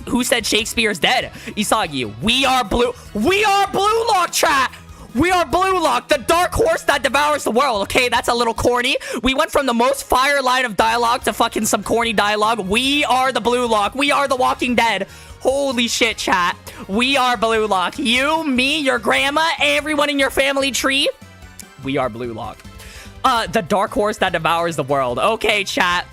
who said Shakespeare is dead? Isagi, we are Bluelock, chat. We are Bluelock, the dark horse that devours the world. Okay, that's a little corny. We went from the most fire line of dialogue to fucking some corny dialogue. We are the Bluelock. We are the Walking Dead. Holy shit, chat. We are Bluelock. You, me, your grandma, everyone in your family tree. We are Bluelock. The dark horse that devours the world. Okay, chat.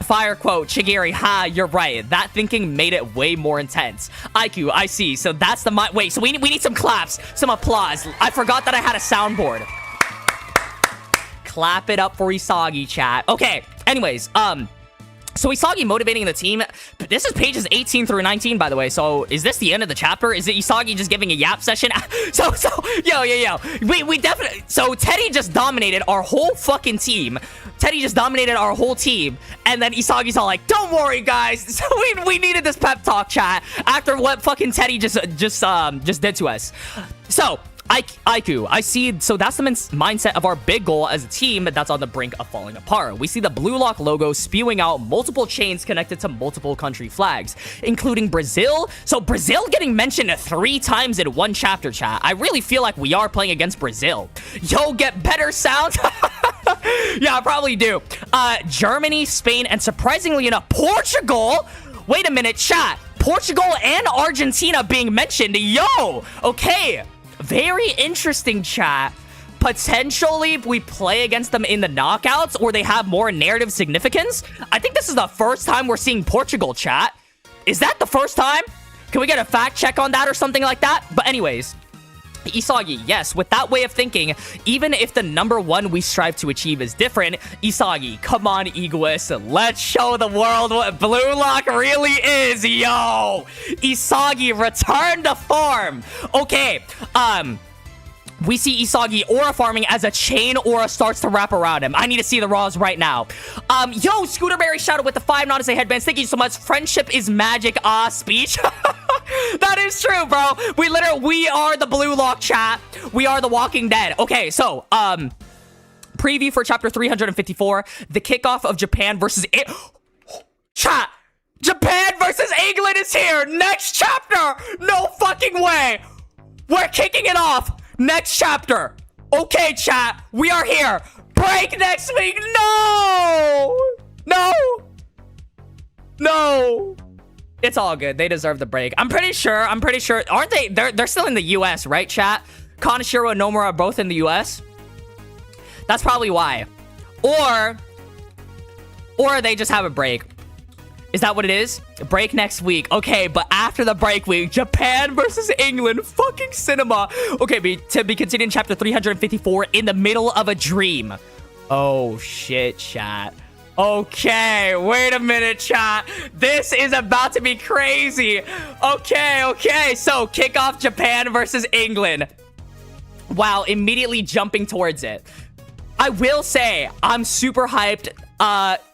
Fire quote, Chigiri, ha, you're right. That thinking made it way more intense. IQ, I see. So that's the wait, so we need some claps, some applause. I forgot that I had a soundboard. Clap it up for Isagi, chat. Okay, anyways, so Isagi motivating the team. This is pages 18 through 19, by the way. So is this the end of the chapter? Is it Isagi just giving a yap session? Yo. We definitely... So Teddy just dominated our whole fucking team. Teddy just dominated our whole team. And then Isagi's all like, don't worry, guys. So we needed this pep talk, chat, after what fucking Teddy just did to us. So... IQ, I see. So that's the mindset of our big goal as a team that's on the brink of falling apart. We see the Bluelock logo spewing out multiple chains connected to multiple country flags, including Brazil. So Brazil getting mentioned 3 times in one chapter, chat. I really feel like we are playing against Brazil. Yo, get better sound. Yeah, I probably do. Germany, Spain, and surprisingly enough, Portugal. Wait a minute, chat. Portugal and Argentina being mentioned. Yo, okay. Very interesting, chat. Potentially, we play against them in the knockouts, or they have more narrative significance. I think this is the first time we're seeing Portugal, chat. Is that the first time? Can we get a fact check on that or something like that? But anyways, Isagi, yes, with that way of thinking, even if the number one we strive to achieve is different, Isagi, come on, egoist, let's show the world what Bluelock really is, yo! Isagi, return to form! Okay, we see Isagi aura farming as a chain aura starts to wrap around him. I need to see the raws right now. Yo, Scooterberry Shadow with the 5 not to say headbands. Thank you so much. Friendship is magic, speech. That is true, bro. We are the Bluelock, chat. We are the Walking Dead. Okay, so, preview for chapter 354, the kickoff of Japan versus... Chat! Japan versus England is here! Next chapter! No fucking way! We're kicking it off! Next chapter! Okay, chat, we are here! Break next week! No! No! No! It's all good. They deserve the break. I'm pretty sure. Aren't they? They're still in the US, right, chat? Kaneshiro and Nomura are both in the US. That's probably why. Or they just have a break. Is that what it is? Break next week. Okay, but after the break week, Japan versus England. Fucking cinema. Okay, to be continued in chapter 354 in the middle of a dream. Oh, shit, chat. Okay, wait a minute, chat. This is about to be crazy. Okay. So, kick off Japan versus England. Wow, immediately jumping towards it. I will say, I'm super hyped.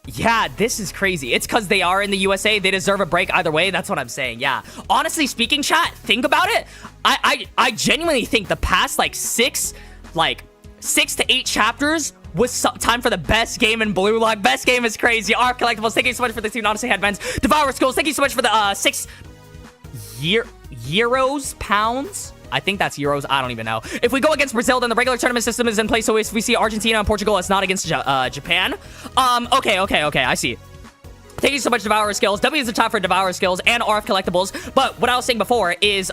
Yeah, this is crazy. It's because they are in the USA. They deserve a break either way. That's what I'm saying. Yeah. Honestly speaking, chat, think about it. I genuinely think the past, 6 to 8 chapters was time for the best game in Bluelock. Best game is crazy. Arc Collectibles, thank you so much for the 2 Honestly Headbands. Devour Schools, thank you so much for the 6 euros, pounds. I think that's euros. I don't even know. If we go against Brazil, then the regular tournament system is in place. So if we see Argentina and Portugal, it's not against Japan. Okay. I see. Thank you so much, Devour Skills. W is the top for Devour Skills and RF Collectibles. But what I was saying before is,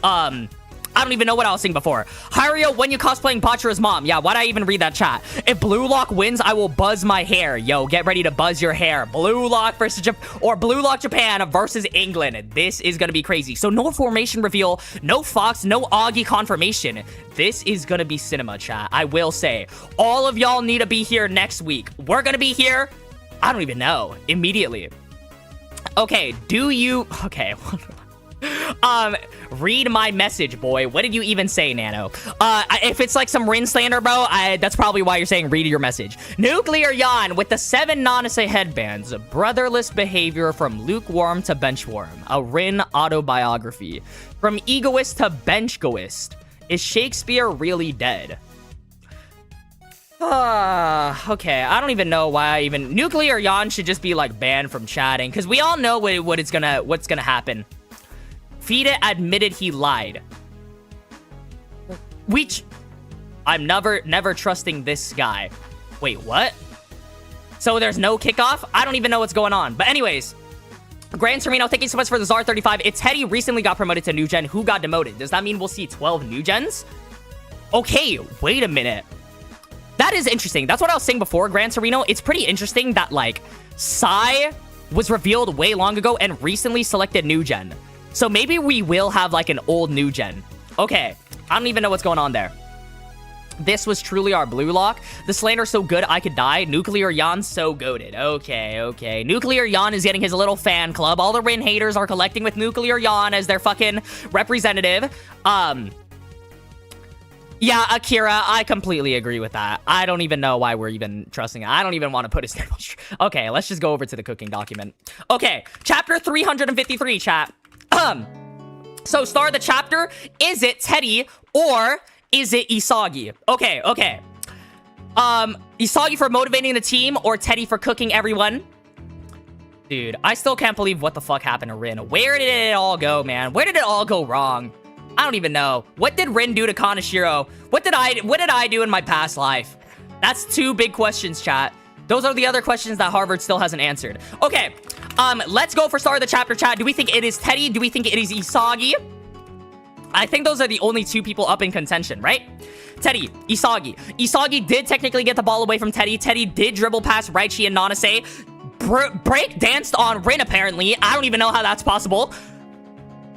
I don't even know what I was saying before. Hiryo, when you cosplaying Pachira's mom. Yeah, why'd I even read that chat? If Bluelock wins, I will buzz my hair. Yo, get ready to buzz your hair. Bluelock versus Bluelock Japan versus England. This is gonna be crazy. So no formation reveal, no Fox, no Augie confirmation. This is gonna be cinema, chat. I will say. All of y'all need to be here next week. We're gonna be here, I don't even know, immediately. Okay, okay. Read my message, boy. What did you even say, Nano? If it's like some Rin slander, bro, that's probably why you're saying read your message. Nuclear Yawn with the 7 Nanase headbands. Brotherless behavior from lukewarm to benchwarm. A Rin autobiography. From egoist to benchgoist. Is Shakespeare really dead? Okay, I don't even know why Nuclear Yawn should just be like banned from chatting, because we all know what's gonna happen. Fida admitted he lied. I'm never trusting this guy. Wait, what? So there's no kickoff? I don't even know what's going on. But anyways, Gran Torino, thank you so much for the Czar 35. It's Teddy recently got promoted to new gen. Who got demoted? Does that mean we'll see 12 new gens? Okay, wait a minute. That is interesting. That's what I was saying before, Gran Torino. It's pretty interesting that, like, Sai was revealed way long ago and recently selected new gen. So maybe we will have like an old new gen. Okay, I don't even know what's going on there. This was truly our Bluelock. The slander so good I could die. Nuclear Yan so goated. Okay. Nuclear Yan is getting his little fan club. All the Rin haters are collecting with Nuclear Yan as their fucking representative. Yeah, Akira, I completely agree with that. I don't even know why we're even trusting it. I don't even want to put his name on stream. Okay, let's just go over to the cooking document. Okay, chapter 353, chat. So star of the chapter, is it Teddy or is it Isagi? Okay. Isagi for motivating the team or Teddy for cooking everyone? Dude, I still can't believe what the fuck happened to Rin. Where did it all go, man? Where did it all go wrong? I don't even know. What did Rin do to Kaneshiro? What did I do in my past life? That's 2 big questions, chat. Those are the other questions that Harvard still hasn't answered. Okay, let's go for star of the chapter, chat. Do we think it is Teddy? Do we think it is Isagi? I think those are the only 2 people up in contention, right? Teddy, Isagi. Isagi did technically get the ball away from Teddy. Teddy did dribble past Raichi and Nanase. Break danced on Rin, apparently. I don't even know how that's possible.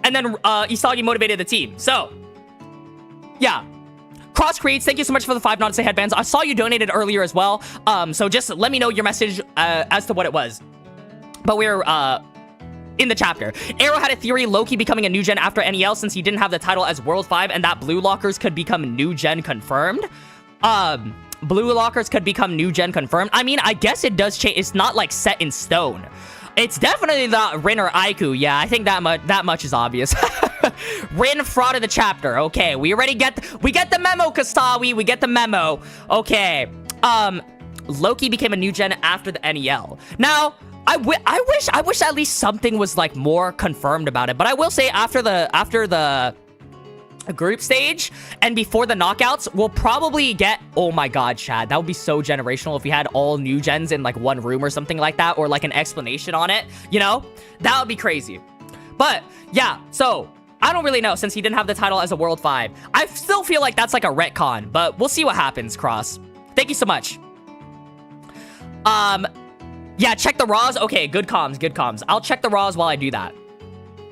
And then Isagi motivated the team. So, yeah. Cross Creates, thank you so much for the 5 Nanase headbands. I saw you donated earlier as well. So just let me know your message as to what it was. But we're in the chapter. Arrow had a theory Loki becoming a new gen after NEL since he didn't have the title as World 5 and that Blue Lockers could become new gen confirmed. Blue Lockers could become new gen confirmed. I mean, I guess it does change. It's not like set in stone. It's definitely not Rin or Aiku. Yeah, I think that much is obvious. Rin fraud of the chapter. Okay, we get the memo, Kastawi. We get the memo. Okay. Loki became a new gen after the NEL. Now, I wish at least something was like more confirmed about it. But I will say after the group stage and before the knockouts, we'll probably get, oh my god, chat, that would be so generational if we had all new gens in like one room or something like that, or like an explanation on it, you know? That would be crazy. But yeah, so I don't really know since he didn't have the title as a World 5. I still feel like that's like a retcon, but we'll see what happens, Cross. Thank you so much. Yeah, check the raws. Okay, good comms. I'll check the raws while I do that.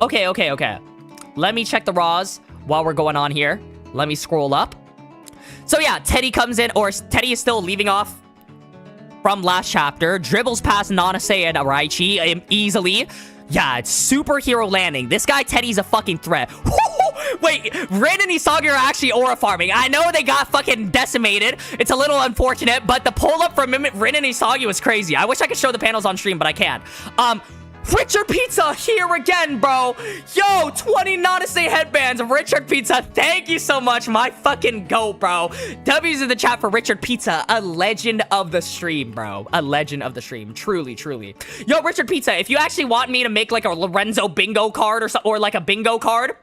Okay. Let me check the raws while we're going on here. Let me scroll up. So yeah, Teddy comes in, or Teddy is still leaving off from last chapter. Dribbles past Nanase and Raichi easily. Yeah, it's superhero landing. This guy Teddy's a fucking threat. Wait, Rin and Isagi are actually aura farming. I know they got fucking decimated. It's a little unfortunate, but the pull up from Rin and Isagi was crazy. I wish I could show the panels on stream, but I can't. Richard Pizza here again, bro. Yo, 20 Nanase headbands. Richard Pizza, thank you so much. My fucking goat, bro. W's in the chat for Richard Pizza, a legend of the stream, bro. A legend of the stream. Truly. Yo, Richard Pizza, if you actually want me to make like a Lorenzo bingo card or like a bingo card,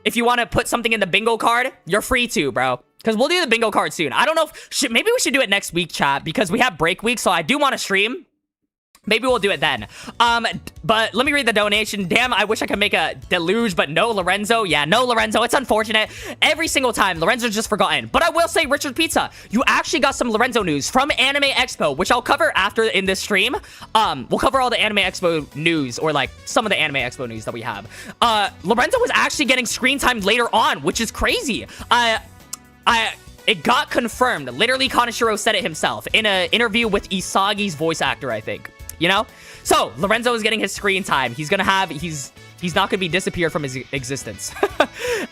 if you want to put something in the bingo card, you're free to, bro. Because we'll do the bingo card soon. I don't know if... maybe we should do it next week, chat. Because we have break week, so I do want to stream. Maybe we'll do it then. But let me read the donation. Damn, I wish I could make a deluge, but no Lorenzo. Yeah, no Lorenzo. It's unfortunate. Every single time, Lorenzo's just forgotten. But I will say, Richard Pizza, you actually got some Lorenzo news from Anime Expo, which I'll cover after in this stream. We'll cover all the Anime Expo news, or like some of the Anime Expo news that we have. Lorenzo was actually getting screen time later on, which is crazy. It got confirmed. Literally, Kaneshiro said it himself in an interview with Isagi's voice actor, I think. You know? So, Lorenzo is getting his screen time. He's not gonna be disappeared from his existence.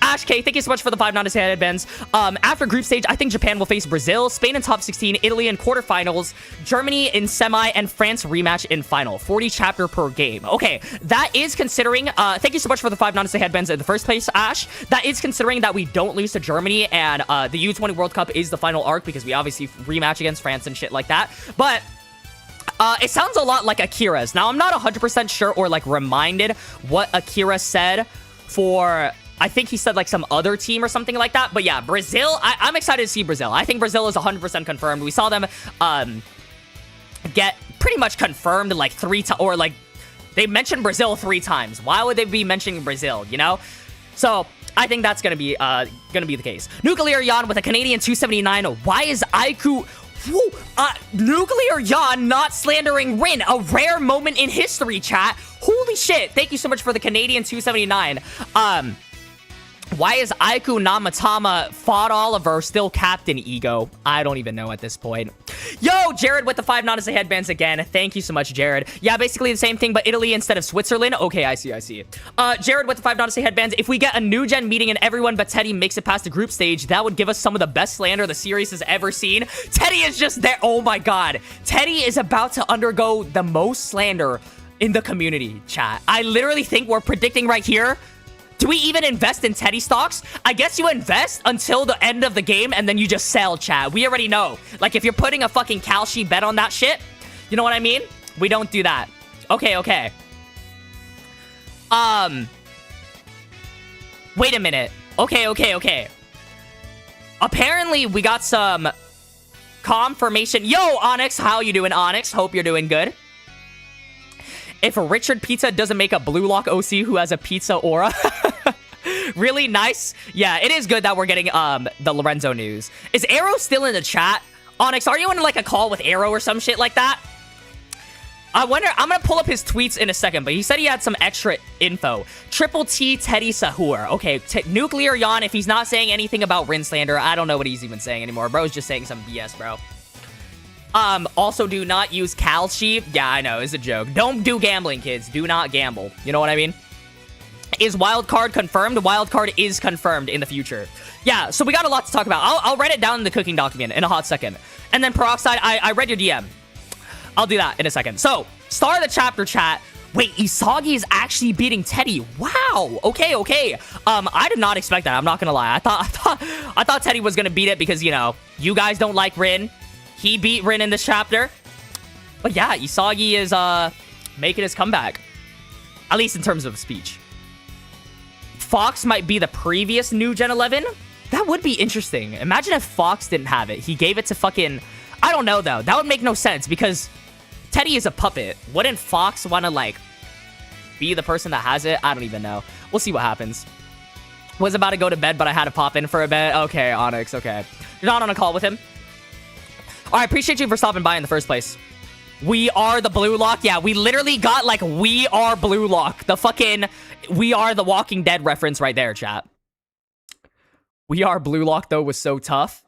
Ash K, thank you so much for the 5 Nanase headbands. After group stage, I think Japan will face Brazil, Spain in top 16, Italy in quarterfinals, Germany in semi, and France rematch in final. 40 chapter per game. Okay, that is considering, thank you so much for the 5 Nanase headbands in the first place, Ash. That is considering that we don't lose to Germany, and the U20 World Cup is the final arc, because we obviously rematch against France and shit like that. But it sounds a lot like Akira's. Now, I'm not 100% sure or, like, reminded what Akira said for... I think he said, like, some other team or something like that. But, yeah, Brazil... I'm excited to see Brazil. I think Brazil is 100% confirmed. We saw them get pretty much confirmed, like, 3 times... Or, like, they mentioned Brazil 3 times. Why would they be mentioning Brazil, you know? So... I think that's gonna be the case. Nuclear Yan with a Canadian 279. Why is Aiku... Whoa, Nuclear Yawn not slandering Rin. A rare moment in history, chat. Holy shit. Thank you so much for the Canadian 279. Why is Aiku Namatama fought Oliver still Captain Ego? I don't even know at this point. Yo, Jared with the 5 Nodise headbands again. Thank you so much, Jared. Yeah, basically the same thing, but Italy instead of Switzerland. Okay, I see. Jared with the 5 Nodise headbands. If we get a new gen meeting and everyone but Teddy makes it past the group stage, that would give us some of the best slander the series has ever seen. Teddy is just there. Oh my god. Teddy is about to undergo the most slander in the community, chat. I literally think we're predicting right here. Do we even invest in Teddy stocks? I guess you invest until the end of the game and then you just sell, chat. We already know. Like, if you're putting a fucking Kalshi bet on that shit, you know what I mean? We don't do that. Okay. Wait a minute. Okay. Apparently, we got some confirmation. Yo, Onyx, how you doing, Onyx? Hope you're doing good. If Richard Pizza doesn't make a Bluelock OC who has a pizza aura. Really nice. Yeah, it is good that we're getting the Lorenzo news. Is Arrow still in the chat? Onyx, are you in like a call with Arrow or some shit like that? I wonder, I'm gonna pull up his tweets in a second, but he said he had some extra info. Triple T Teddy Sahur. Okay, Nuclear Yawn, if he's not saying anything about Rin slander, I don't know what he's even saying anymore. Bro's just saying some BS, bro. Also do not use Kalshi. Yeah, I know, it's a joke. Don't do gambling, kids. Do not gamble. You know what I mean? Is wildcard confirmed? Wildcard is confirmed in the future. Yeah, so we got a lot to talk about. I'll write it down in the cooking document in a hot second. And then Peroxide, I read your DM. I'll do that in a second. So, start of the chapter, chat. Wait, Isagi is actually beating Teddy. Wow. Okay. I did not expect that. I'm not gonna lie. I thought Teddy was gonna beat it because, you know, you guys don't like Rin. He beat Rin in this chapter. But yeah, Isagi is making his comeback. At least in terms of speech. Fox might be the previous new Gen 11. That would be interesting. Imagine if Fox didn't have it. He gave it to fucking... I don't know, though. That would make no sense because Teddy is a puppet. Wouldn't Fox want to, like, be the person that has it? I don't even know. We'll see what happens. Was about to go to bed, but I had to pop in for a bit. Okay, Onyx, okay. You're not on a call with him? All right, appreciate you for stopping by in the first place. We are the Bluelock. Yeah, we literally got, like, we are Bluelock. The fucking... We are the Walking Dead reference right there, chat. We are Bluelock, though, was so tough.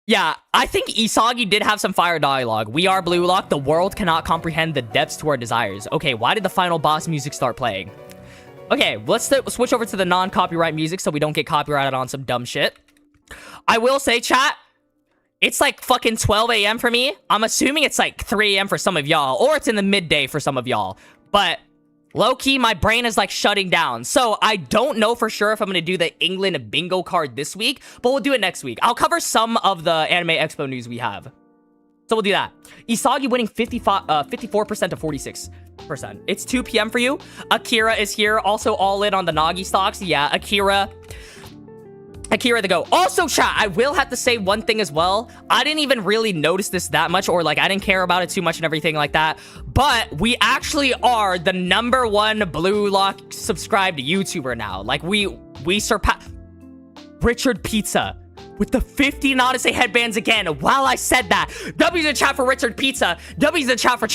Yeah, I think Isagi did have some fire dialogue. We are Bluelock. The world cannot comprehend the depths to our desires. Okay, why did the final boss music start playing? Okay, let's switch over to the non-copyright music so we don't get copyrighted on some dumb shit. I will say, chat, it's like fucking 12 a.m. for me. I'm assuming it's like 3 a.m. for some of y'all, or it's in the midday for some of y'all. But low-key, my brain is like shutting down. So I don't know for sure if I'm going to do the England bingo card this week, but we'll do it next week. I'll cover some of the Anime Expo news we have. So we'll do that. Isagi winning 54% to 46%. It's 2 p.m. for you. Akira is here. Also all in on the Nagi stocks. Yeah, Akira the go. Also, chat, I will have to say one thing as well. I didn't even really notice this that much, or like I didn't care about it too much and everything like that. But we actually are the #1 Bluelock subscribed YouTuber now. Like we surpassed Richard Pizza with the 50 Nodise headbands again. While I said that, W's in chat for Richard Pizza. W's in chat for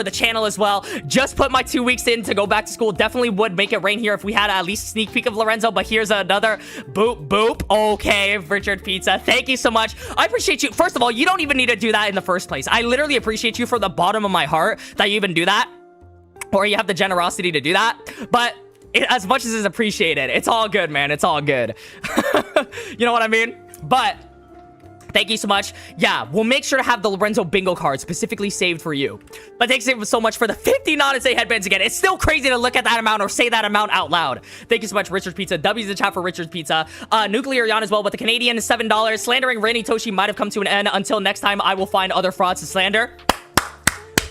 the channel as well. Just put my 2 weeks in to go back to school. Definitely would make it rain here if we had at least a sneak peek of Lorenzo, but here's another boop. Okay, Richard Pizza. Thank you so much. I appreciate you. First of all, you don't even need to do that in the first place. I literally appreciate you from the bottom of my heart that you even do that. Or you have the generosity to do that. But as much as it's appreciated, it's all good, man. It's all good. You know what I mean? But thank you so much. Yeah, we'll make sure to have the Lorenzo bingo card specifically saved for you. But thanks so much for the 50 Nodise headbands again. It's still crazy to look at that amount or say that amount out loud. Thank you so much, Richard Pizza. W's in the chat for Richard Pizza. Nuclear Yawn as well, but the Canadian is $7. Slandering Rin Itoshi might have come to an end. Until next time, I will find other frauds to slander.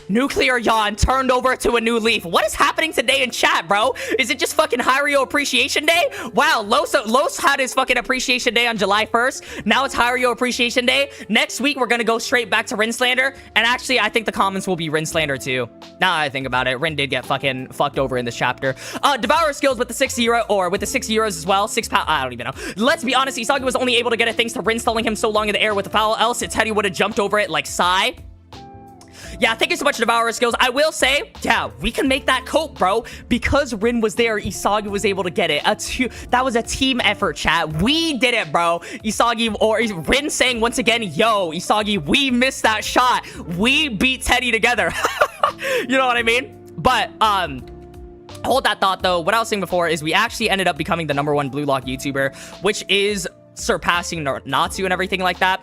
Nuclear yawn turned over to a new leaf. What is happening today in chat, bro? Is it just fucking Hiryo Appreciation Day? Wow, Los had his fucking Appreciation Day on July 1st. Now it's Hiryo Appreciation Day. Next week, we're gonna go straight back to Rinslander. And actually, I think the comments will be Rinslander too. Now I think about it, Rin did get fucking fucked over in this chapter. Devour skills with the 6 euro, or with the 6 euros as well. 6 pound, I don't even know. Let's be honest, Isagi was only able to get it thanks to Rin stalling him so long in the air with the foul, else Teddy would have jumped over it like Sai. Yeah, thank you so much, Devourer Skills. I will say, yeah, we can make that cope, bro. Because Rin was there, Isagi was able to get it. That was a team effort, chat. We did it, bro. Isagi, or Rin saying once again, yo, Isagi, we missed that shot. We beat Teddy together. You know what I mean? But, hold that thought, though. What I was saying before is we actually ended up becoming the #1 Bluelock YouTuber, which is surpassing Natsu and everything like that.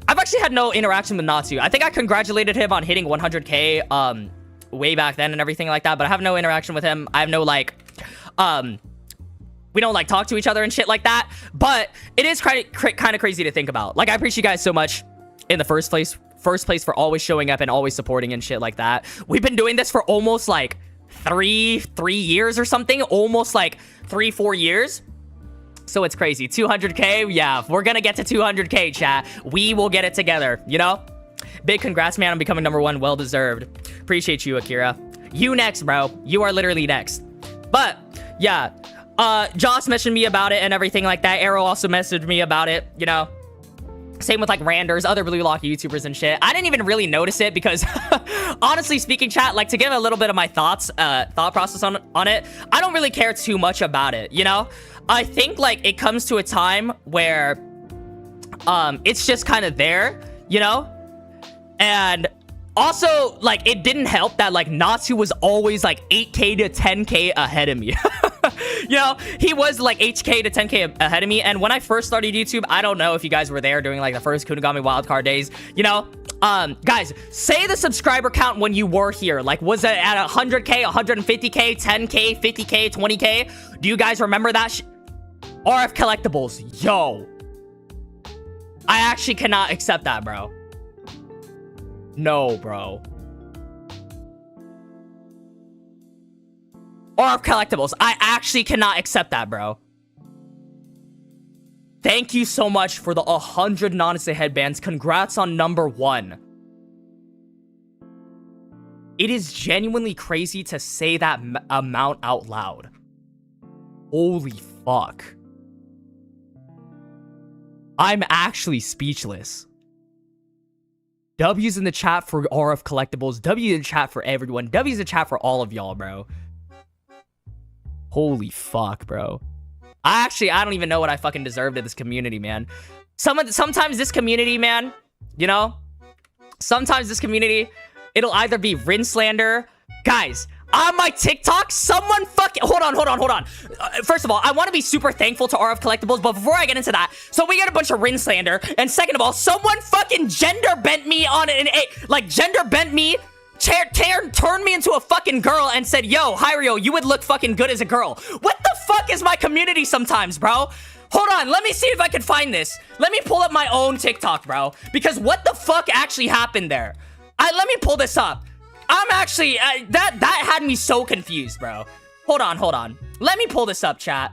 I've actually had no interaction with Natsu. I think I congratulated him on hitting 100k way back then and everything like that, but I have no interaction with him. I have no, like, we don't, like, talk to each other and shit like that, but it is kind of crazy to think about. Like, I appreciate you guys so much in the first place for always showing up and always supporting and shit like that. We've been doing this for almost, like, three years or something, almost, like, 3-4 years. So it's crazy. 200k, yeah, we're gonna get to 200k, chat. We will get it together, you know? Big congrats, man, on becoming #1. Well deserved. Appreciate you, Akira. You next, bro. You are literally next. But yeah, Joss messaged me about it and everything like that. Arrow also messaged me about it, you know? Same with, like, Randers, other Bluelock YouTubers and shit. I didn't even really notice it because, honestly speaking, chat, like, to give a little bit of my thought process on it, I don't really care too much about it, you know? I think, like, it comes to a time where, it's just kind of there, you know? And also, like, it didn't help that, like, Natsu was always, like, 8k to 10k ahead of me. You know, he was like 8k to 10k ahead of me. And when I first started YouTube, I don't know if you guys were there during, like, the first Kunigami wildcard days, you know? Guys, say the subscriber count when you were here. Like, was it at 100k, 150k, 10k, 50k, 20k? Do you guys remember that? RF Collectibles, yo. I actually cannot accept that, bro. No, bro. RF Collectibles, I actually cannot accept that, bro. Thank you so much for the 100 Nanase headbands. Congrats on #1. It is genuinely crazy to say that amount out loud. Holy fuck. I'm actually speechless. W's in the chat for RF Collectibles. W in the chat for everyone. W's in the chat for all of y'all, bro. Holy fuck, bro. I don't even know what I fucking deserved in this community, man. Sometimes this community, man, you know? Sometimes this community, it'll either be Rinslander. Guys, on my TikTok, someone fucking... Hold on. First of all, I want to be super thankful to RF Collectibles, but before I get into that, so we get a bunch of Rinslander, and second of all, someone fucking gender bent me on an... Like, gender bent me... turned me into a fucking girl and said, yo, Hiryo, you would look fucking good as a girl. What the fuck is my community sometimes, bro? Hold on, let me see if I can find this. Let me pull up my own TikTok, bro. Because what the fuck actually happened there? Let me pull this up. I'm actually, that had me so confused, bro. Hold on. Let me pull this up, chat.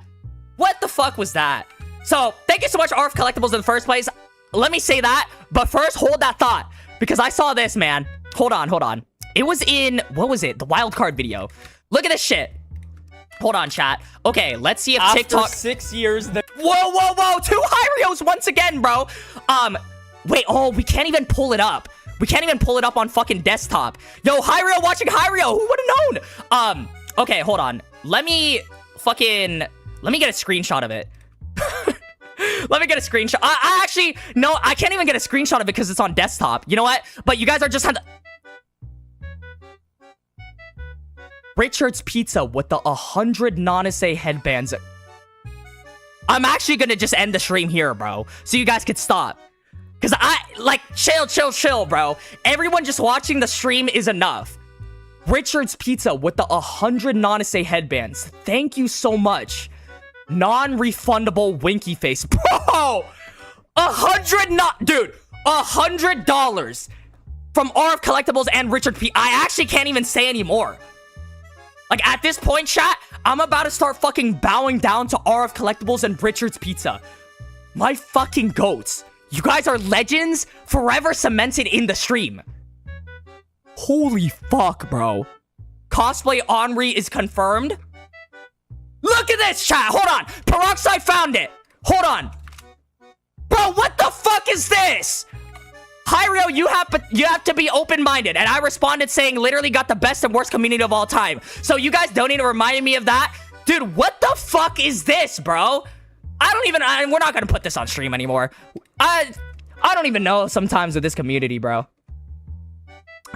What the fuck was that? So, thank you so much, RF Collectibles, in the first place. Let me say that, but first, hold that thought. Because I saw this, man. Hold on. It was in, what was it? The wildcard video. Look at this shit. Hold on, chat. Okay, let's see if TikTok... After 6 years... Whoa. 2 Hiryos once again, bro. Wait, oh, we can't even pull it up. We can't even pull it up on fucking desktop. Yo, Hiryo watching Hiryo. Who would have known? Okay, hold on. Let me get a screenshot of it. Let me get a screenshot. I actually... No, I can't even get a screenshot of it because it's on desktop. You know what? But you guys are just... Richard's Pizza with the 100 Nanase headbands. I'm actually gonna just end the stream here, bro. So you guys could stop. Because chill, bro. Everyone just watching the stream is enough. Richard's Pizza with the 100 Nanase headbands. Thank you so much. Non-refundable winky face. Bro! $100 from RF Collectibles and Richard P. I actually can't even say anymore. Like, at this point, chat, I'm about to start fucking bowing down to RF Collectibles and Richard's Pizza. My fucking goats. You guys are legends forever cemented in the stream. Holy fuck, bro. Cosplay Henri is confirmed. Look at this, chat. Hold on. Peroxide found it. Hold on. Bro, what the fuck is this? Hiryo, you have to be open-minded. And I responded saying literally got the best and worst community of all time. So you guys don't need to remind me of that. Dude, what the fuck is this, bro? We're not gonna put this on stream anymore. I don't even know sometimes with this community, bro.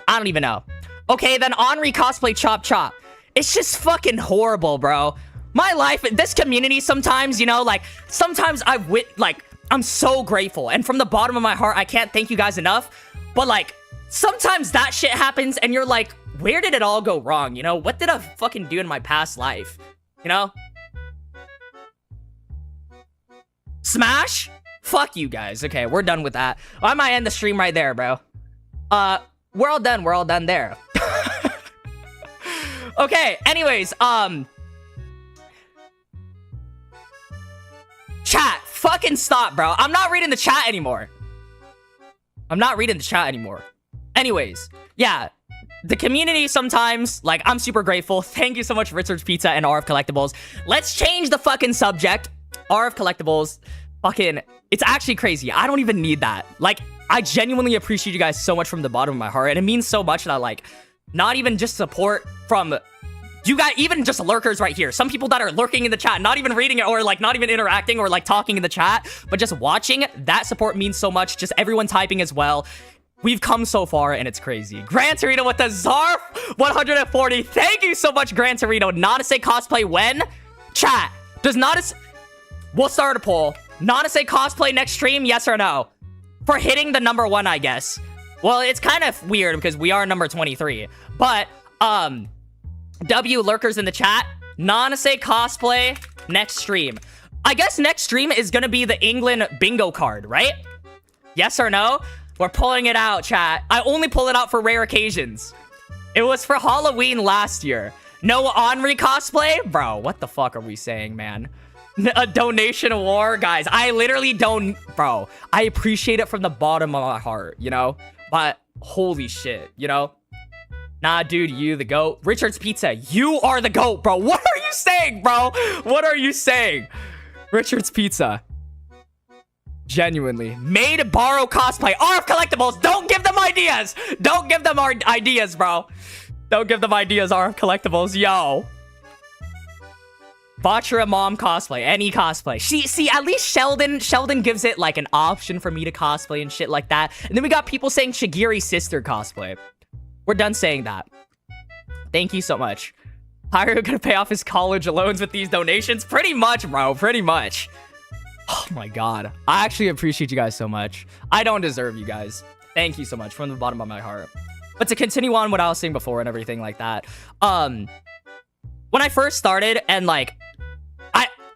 I don't even know. Okay, then Henri cosplay Chop Chop. It's just fucking horrible, bro. My life, this community sometimes, you know, like, sometimes I'm so grateful. And from the bottom of my heart, I can't thank you guys enough. But, like, sometimes that shit happens and you're like, where did it all go wrong, you know? What did I fucking do in my past life? You know? Smash? Fuck you guys. Okay, we're done with that. I might end the stream right there, bro. We're all done. We're all done there. Okay, anyways, chat, fucking stop, bro. I'm not reading the chat anymore. Anyways, yeah. The community sometimes, like, I'm super grateful. Thank you so much, Richard's Pizza and RF Collectibles. Let's change the fucking subject. RF Collectibles, fucking, it's actually crazy. I don't even need that. Like, I genuinely appreciate you guys so much from the bottom of my heart. And it means so much that, like, not even just support from you guys, even just lurkers right here. Some people that are lurking in the chat, not even reading it or, like, not even interacting or, like, talking in the chat, but just watching. That support means so much. Just everyone typing as well. We've come so far, and it's crazy. Gran Torino with the Zarf 140. Thank you so much, Gran Torino. Nanase cosplay when? Chat, does Nanase... We'll start a poll. Nanase cosplay next stream, yes or no? For hitting the number 1, I guess. Well, it's kind of weird because we are number 23. But, W lurkers in the chat, Nanase cosplay next stream. I guess next stream is gonna be the England bingo card, right? Yes or no? We're pulling it out, chat. I only pull it out for rare occasions. It was for Halloween last year. No Henri cosplay? Bro, what the fuck are we saying, man? A donation war? Guys, I literally don't... Bro, I appreciate it from the bottom of my heart, you know? But holy shit, you know? Nah, dude, you the GOAT. Richard's Pizza, you are the GOAT, bro. What are you saying, bro? What are you saying? Richard's Pizza. Genuinely. Made barou cosplay. RF Collectibles, don't give them ideas. Don't give them our ideas, bro. Don't give them ideas, RF Collectibles. Yo. Bachira mom cosplay. Any cosplay. See, at least Sheldon gives it, like, an option for me to cosplay and shit like that. And then we got people saying Shigiri's sister cosplay. We're done saying that. Thank you so much. Hiryo gonna pay off his college loans with these donations? Pretty much, bro. Pretty much. Oh my god. I actually appreciate you guys so much. I don't deserve you guys. Thank you so much from the bottom of my heart. But to continue on what I was saying before and everything like that, when I first started and, like,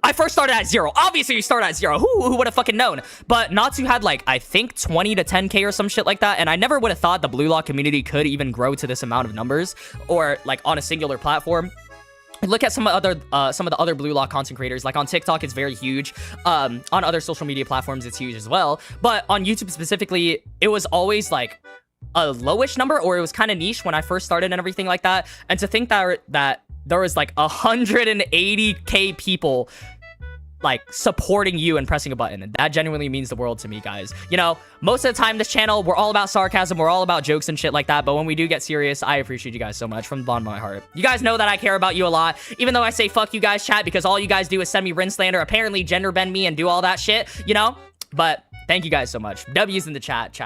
I first started at 0. Obviously, you start at 0. Who would have fucking known? But Natsu had, like, I think 20 to 10k or some shit like that. And I never would have thought the Bluelock community could even grow to this amount of numbers or, like, on a singular platform. Look at some of the other Bluelock content creators. Like, on TikTok, it's very huge. On other social media platforms, it's huge as well. But on YouTube specifically, it was always, like, a lowish number, or it was kind of niche when I first started and everything like that. And to think that there was, like, 180k people, like, supporting you and pressing a button, and that genuinely means the world to me, guys. You know, most of the time, this channel, we're all about sarcasm, we're all about jokes and shit like that, but when we do get serious, I appreciate you guys so much from the bottom of my heart. You guys know that I care about you a lot, even though I say fuck you guys, chat, because all you guys do is send me rin slander, apparently gender bend me and do all that shit, you know? But thank you guys so much. W's in the chat.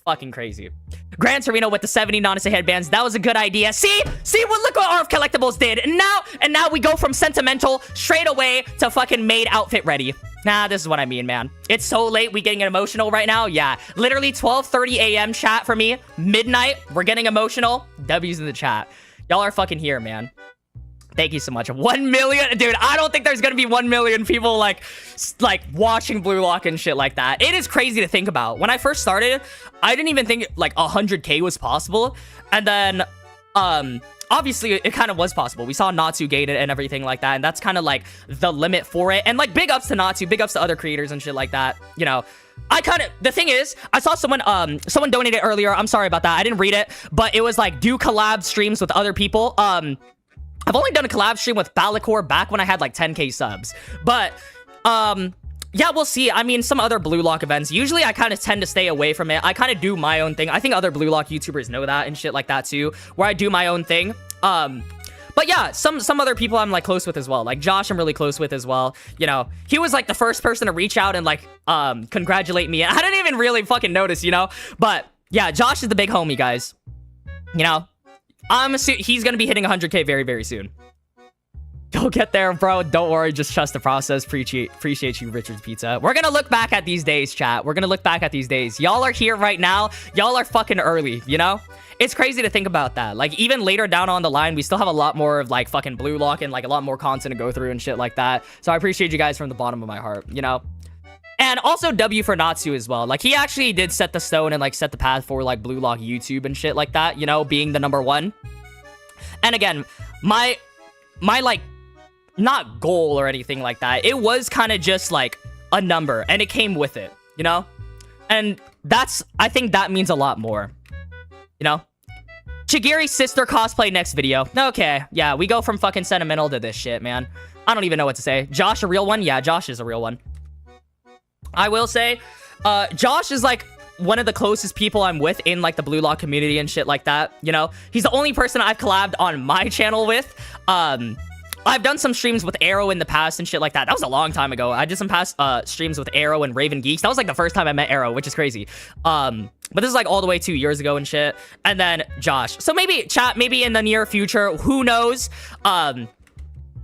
Fucking crazy. Gran Torino with the 70 Nanase headbands. That was a good idea. See, look what RF Collectibles did. And now we go from sentimental straight away to fucking made outfit ready. Nah, this is what I mean, man. It's so late, we getting emotional right now. Yeah, literally 12:30 a.m. chat for me. Midnight, we're getting emotional. W's in the chat. Y'all are fucking here, man. Thank you so much. 1 million, dude. I don't think there's gonna be 1 million people like watching Bluelock and shit like that. It is crazy to think about. When I first started, I didn't even think like 100K was possible, and then obviously it kind of was possible. We saw Natsu gain it and everything like that, and that's kind of like the limit for it. And like big ups to Natsu, big ups to other creators and shit like that. You know, the thing is, I saw someone donated earlier. I'm sorry about that. I didn't read it, but it was like do collab streams with other people. I've only done a collab stream with Balakor back when I had like 10K subs, but yeah, we'll see. I mean, some other Bluelock events, usually I kind of tend to stay away from it. I kind of do my own thing. I think other Bluelock YouTubers know that and shit like that too, where I do my own thing. But yeah, some other people I'm like close with as well. Like Josh, I'm really close with as well. You know, he was like the first person to reach out and like congratulate me. I didn't even really fucking notice, you know. But yeah, Josh is the big homie, guys. You know, he's gonna be hitting 100K very, very soon. Go get there, bro. Don't worry. Just trust the process. Appreciate you, Richard's Pizza. We're gonna look back at these days, chat. We're gonna look back at these days. Y'all are here right now. Y'all are fucking early, you know? It's crazy to think about that. Like, even later down on the line, we still have a lot more of, like, fucking Bluelock and, like, a lot more content to go through and shit like that. So I appreciate you guys from the bottom of my heart, you know? And also W for Natsu as well. Like, he actually did set the stone and, like, set the path for, like, Bluelock YouTube and shit like that, you know? Being the #1. And again, my like, not goal or anything like that. It was kind of just like a number and it came with it, you know? And I think that means a lot more, you know? Chigiri's sister cosplay next video. Okay, yeah, we go from fucking sentimental to this shit, man. I don't even know what to say. Josh a real one? Yeah, Josh is a real one. I will say, Josh is like one of the closest people I'm with in like the Bluelock community and shit like that, you know? He's the only person I've collabed on my channel with. I've done some streams with Arrow in the past and shit like that. That was a long time ago. I did some past streams with Arrow and Raven Geeks. That was like the first time I met Arrow, which is crazy. But this is like all the way 2 years ago and shit. And then Josh. So maybe, chat, maybe in the near future, who knows, a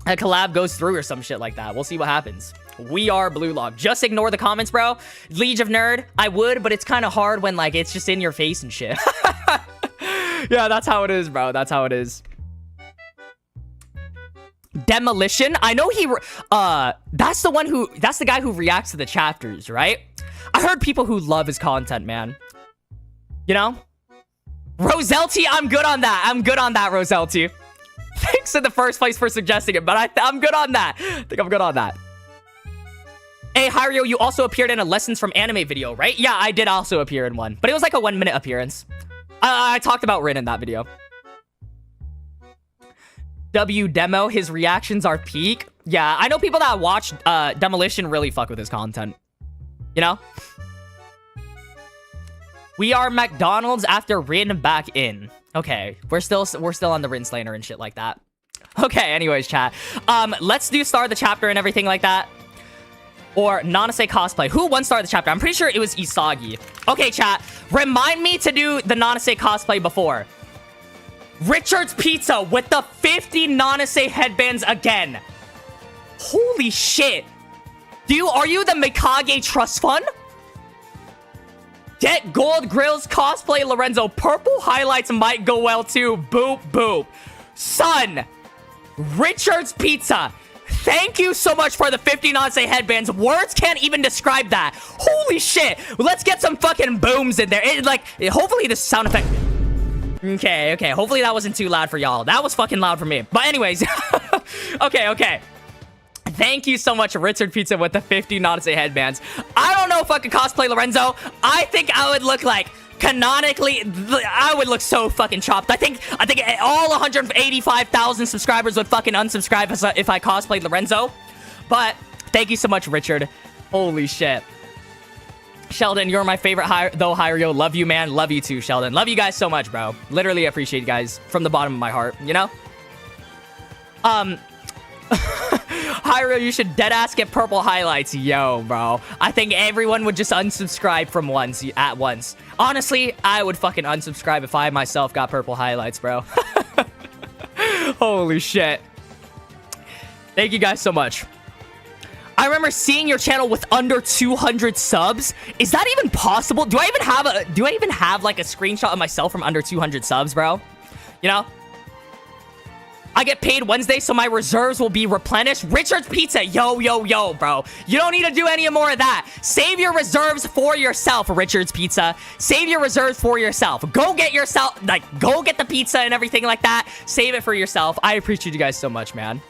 collab goes through or some shit like that. We'll see what happens. We are Bluelock. Just ignore the comments, bro. Liege of Nerd, I would, but it's kind of hard when like it's just in your face and shit. Yeah, that's how it is, bro. That's how it is. Demolition, I know that's the guy who reacts to the chapters, right? I heard people who love his content, man. You know? Roselty, I'm good on that. I'm good on that, Roselty. Thanks in the first place for suggesting it, but I'm good on that. I think I'm good on that. Hey, Hiryo, you also appeared in a Lessons from Anime video, right? Yeah, I did also appear in one, but it was like a 1-minute appearance. I talked about Rin in that video. W Demo, his reactions are peak. Yeah, I know people that watch Demolition really fuck with his content. You know? We are McDonald's after Rin back in. Okay, we're still on the Rin Slainer and shit like that. Okay, anyways, chat. Let's do Star of the Chapter and everything like that. Or Nanase cosplay. Who won Star of the Chapter? I'm pretty sure it was Isagi. Okay, chat. Remind me to do the Nanase cosplay before. Richard's Pizza with the 50 Nanase headbands again. Holy shit. Are you the Mikage Trust Fund? Get Gold Grills cosplay Lorenzo. Purple highlights might go well too. Boop, boop. Son, Richard's Pizza. Thank you so much for the 50 Nanase headbands. Words can't even describe that. Holy shit. Let's get some fucking booms in there. Hopefully this sound effect... Okay. Hopefully that wasn't too loud for y'all. That was fucking loud for me. But anyways. Okay. Thank you so much, Richard Pizza, with the 50 Nanase headbands. I don't know if I could cosplay Lorenzo. I think I would look like... Canonically, I would look so fucking chopped. I think all 185,000 subscribers would fucking unsubscribe if I cosplayed Lorenzo. But thank you so much, Richard. Holy shit. Sheldon, you're my favorite though, Hiryo. Love you, man. Love you too, Sheldon. Love you guys so much, bro. Literally appreciate you guys from the bottom of my heart, you know? Hiryo, you should deadass get purple highlights. Yo, bro. I think everyone would just unsubscribe from at once. Honestly, I would fucking unsubscribe if I myself got purple highlights, bro. Holy shit. Thank you guys so much. I remember seeing your channel with under 200 subs. Is that even possible? Do I even have like a screenshot of myself from under 200 subs, bro? You know? I get paid Wednesday, so my reserves will be replenished. Richard's Pizza. Yo, yo, yo, bro. You don't need to do any more of that. Save your reserves for yourself, Richard's Pizza. Save your reserves for yourself. Go get yourself, like, go get the pizza and everything like that. Save it for yourself. I appreciate you guys so much, man.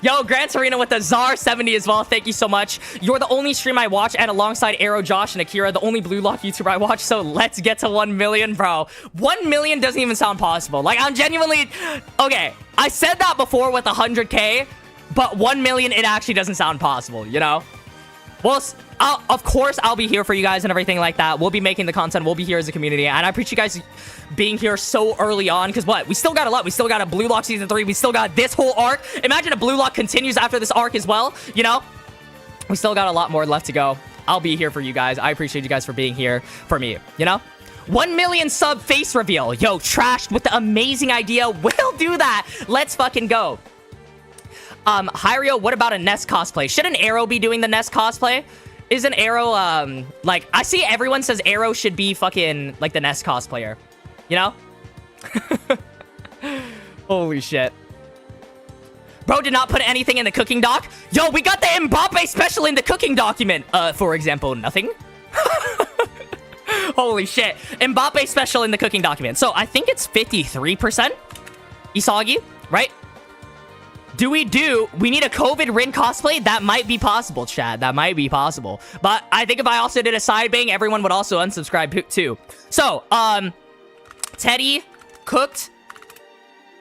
Yo, Gran Torino with the Czar 70 as well. Thank you so much. You're the only stream I watch, and alongside Arrow, Josh, and Akira, the only Bluelock YouTuber I watch. So let's get to 1 million, bro. 1 million doesn't even sound possible. Like, I'm genuinely... Okay, I said that before with 100K, but 1 million, it actually doesn't sound possible, you know? Well, of course, I'll be here for you guys and everything like that. We'll be making the content. We'll be here as a community. And I appreciate you guys being here so early on. Because what? We still got a lot. We still got a Bluelock Season 3. We still got this whole arc. Imagine a Bluelock continues after this arc as well. You know? We still got a lot more left to go. I'll be here for you guys. I appreciate you guys for being here for me. You know? 1 million sub face reveal. Yo, Trashed with the amazing idea. We'll do that. Let's fucking go. Hiryo, what about a Ness cosplay? Should an Arrow be doing the Ness cosplay? Is an Arrow, like, I see everyone says Arrow should be fucking, like, the Ness cosplayer. You know? Holy shit. Bro did not put anything in the cooking doc. Yo, we got the Mbappe special in the cooking document. For example, nothing. Holy shit. Mbappe special in the cooking document. So, I think it's 53%. Isagi, right? We need a COVID Rin cosplay? That might be possible, chat. That might be possible. But I think if I also did a side bang, everyone would also unsubscribe too. So, Teddy cooked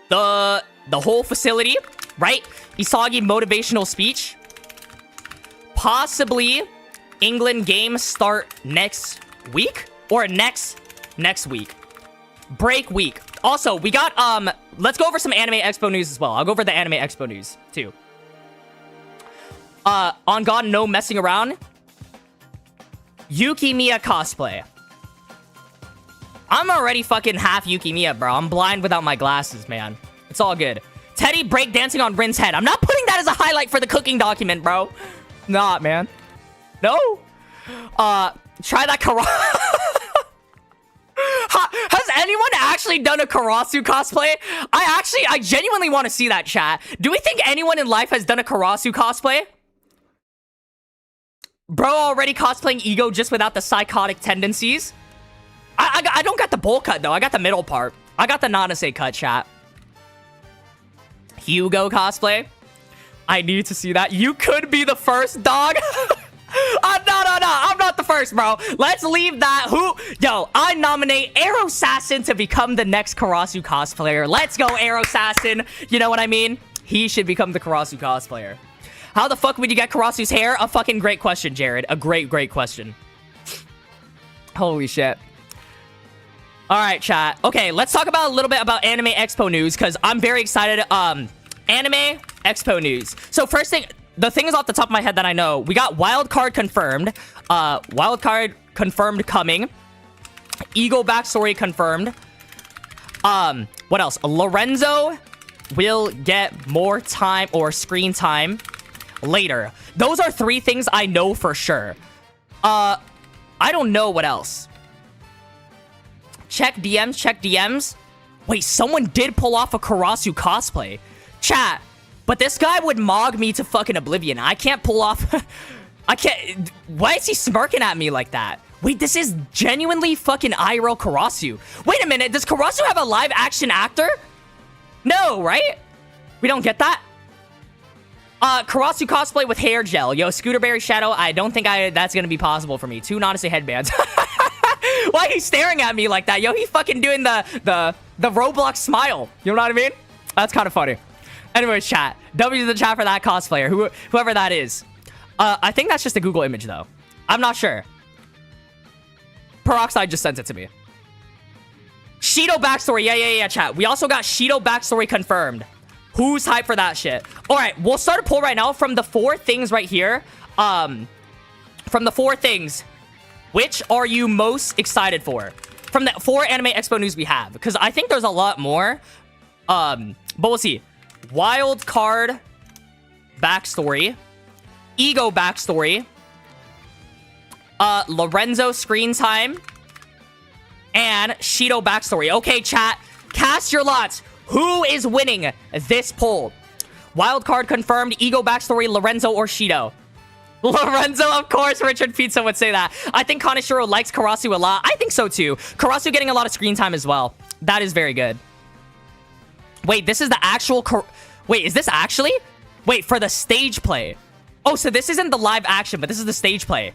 the whole facility, right? Isagi motivational speech. Possibly England games start next week or next week. Break week. Also, we got, let's go over some Anime Expo news as well. I'll go over the Anime Expo news, too. On God, no messing around. Yuki Miya cosplay. I'm already fucking half Yuki Miya, bro. I'm blind without my glasses, man. It's all good. Teddy breakdancing on Rin's head. I'm not putting that as a highlight for the cooking document, bro. Not, man. No. Try that karate. Has anyone actually done a Karasu cosplay? I genuinely want to see that, chat. Do we think anyone in life has done a Karasu cosplay? Bro already cosplaying Ego just without the psychotic tendencies? I don't got the bowl cut, though. I got the middle part. I got the Nanase cut, chat. Hugo cosplay? I need to see that. You could be the first, dog. No. I'm not the first, bro. Let's leave that. Yo, I nominate Arrow Assassin to become the next Karasu cosplayer. Let's go, Arrow Assassin. You know what I mean? He should become the Karasu cosplayer. How the fuck would you get Karasu's hair? A fucking great question, Jared. A great question. Holy shit. All right, chat. Okay, let's talk about a little bit about Anime Expo news because I'm very excited. Anime Expo news. So first thing... The thing is off the top of my head that I know. We got Wildcard confirmed. Wildcard confirmed coming. Ego backstory confirmed. What else? Lorenzo will get more time or screen time later. Those are 3 things I know for sure. I don't know what else. Check DMs. Wait, someone did pull off a Karasu cosplay. Chat. But this guy would mog me to fucking oblivion. I can't pull off... I can't... Why is he smirking at me like that? Wait, this is genuinely fucking IRL Karasu. Wait a minute, does Karasu have a live action actor? No, right? We don't get that? Karasu cosplay with hair gel. Yo, Scooterberry Shadow, I don't think that's gonna be possible for me. 2 Nanase headbands. Why he's staring at me like that? Yo, he's fucking doing the Roblox smile. You know what I mean? That's kind of funny. Anyways, chat. W to the chat for that cosplayer. Whoever that is. I think that's just a Google image, though. I'm not sure. Peroxide just sent it to me. Shido backstory. Yeah, chat. We also got Shido backstory confirmed. Who's hyped for that shit? All right, we'll start a poll right now from the 4 things right here. From the 4 things, which are you most excited for? From the 4 Anime Expo news we have. Because I think there's a lot more. But we'll see. Wild card backstory, Ego backstory, Lorenzo screen time, and Shido backstory. Okay, chat, cast your lots. Who is winning this poll? Wildcard confirmed, Ego backstory, Lorenzo or Shido? Lorenzo, of course. Richard Pizza would say that. I think Kaneshiro likes Karasu a lot. I think so too. Karasu getting a lot of screen time as well. That is very good. Wait, this is the actual... Wait, is this actually? Wait, for the stage play. Oh, so this isn't the live action, but this is the stage play.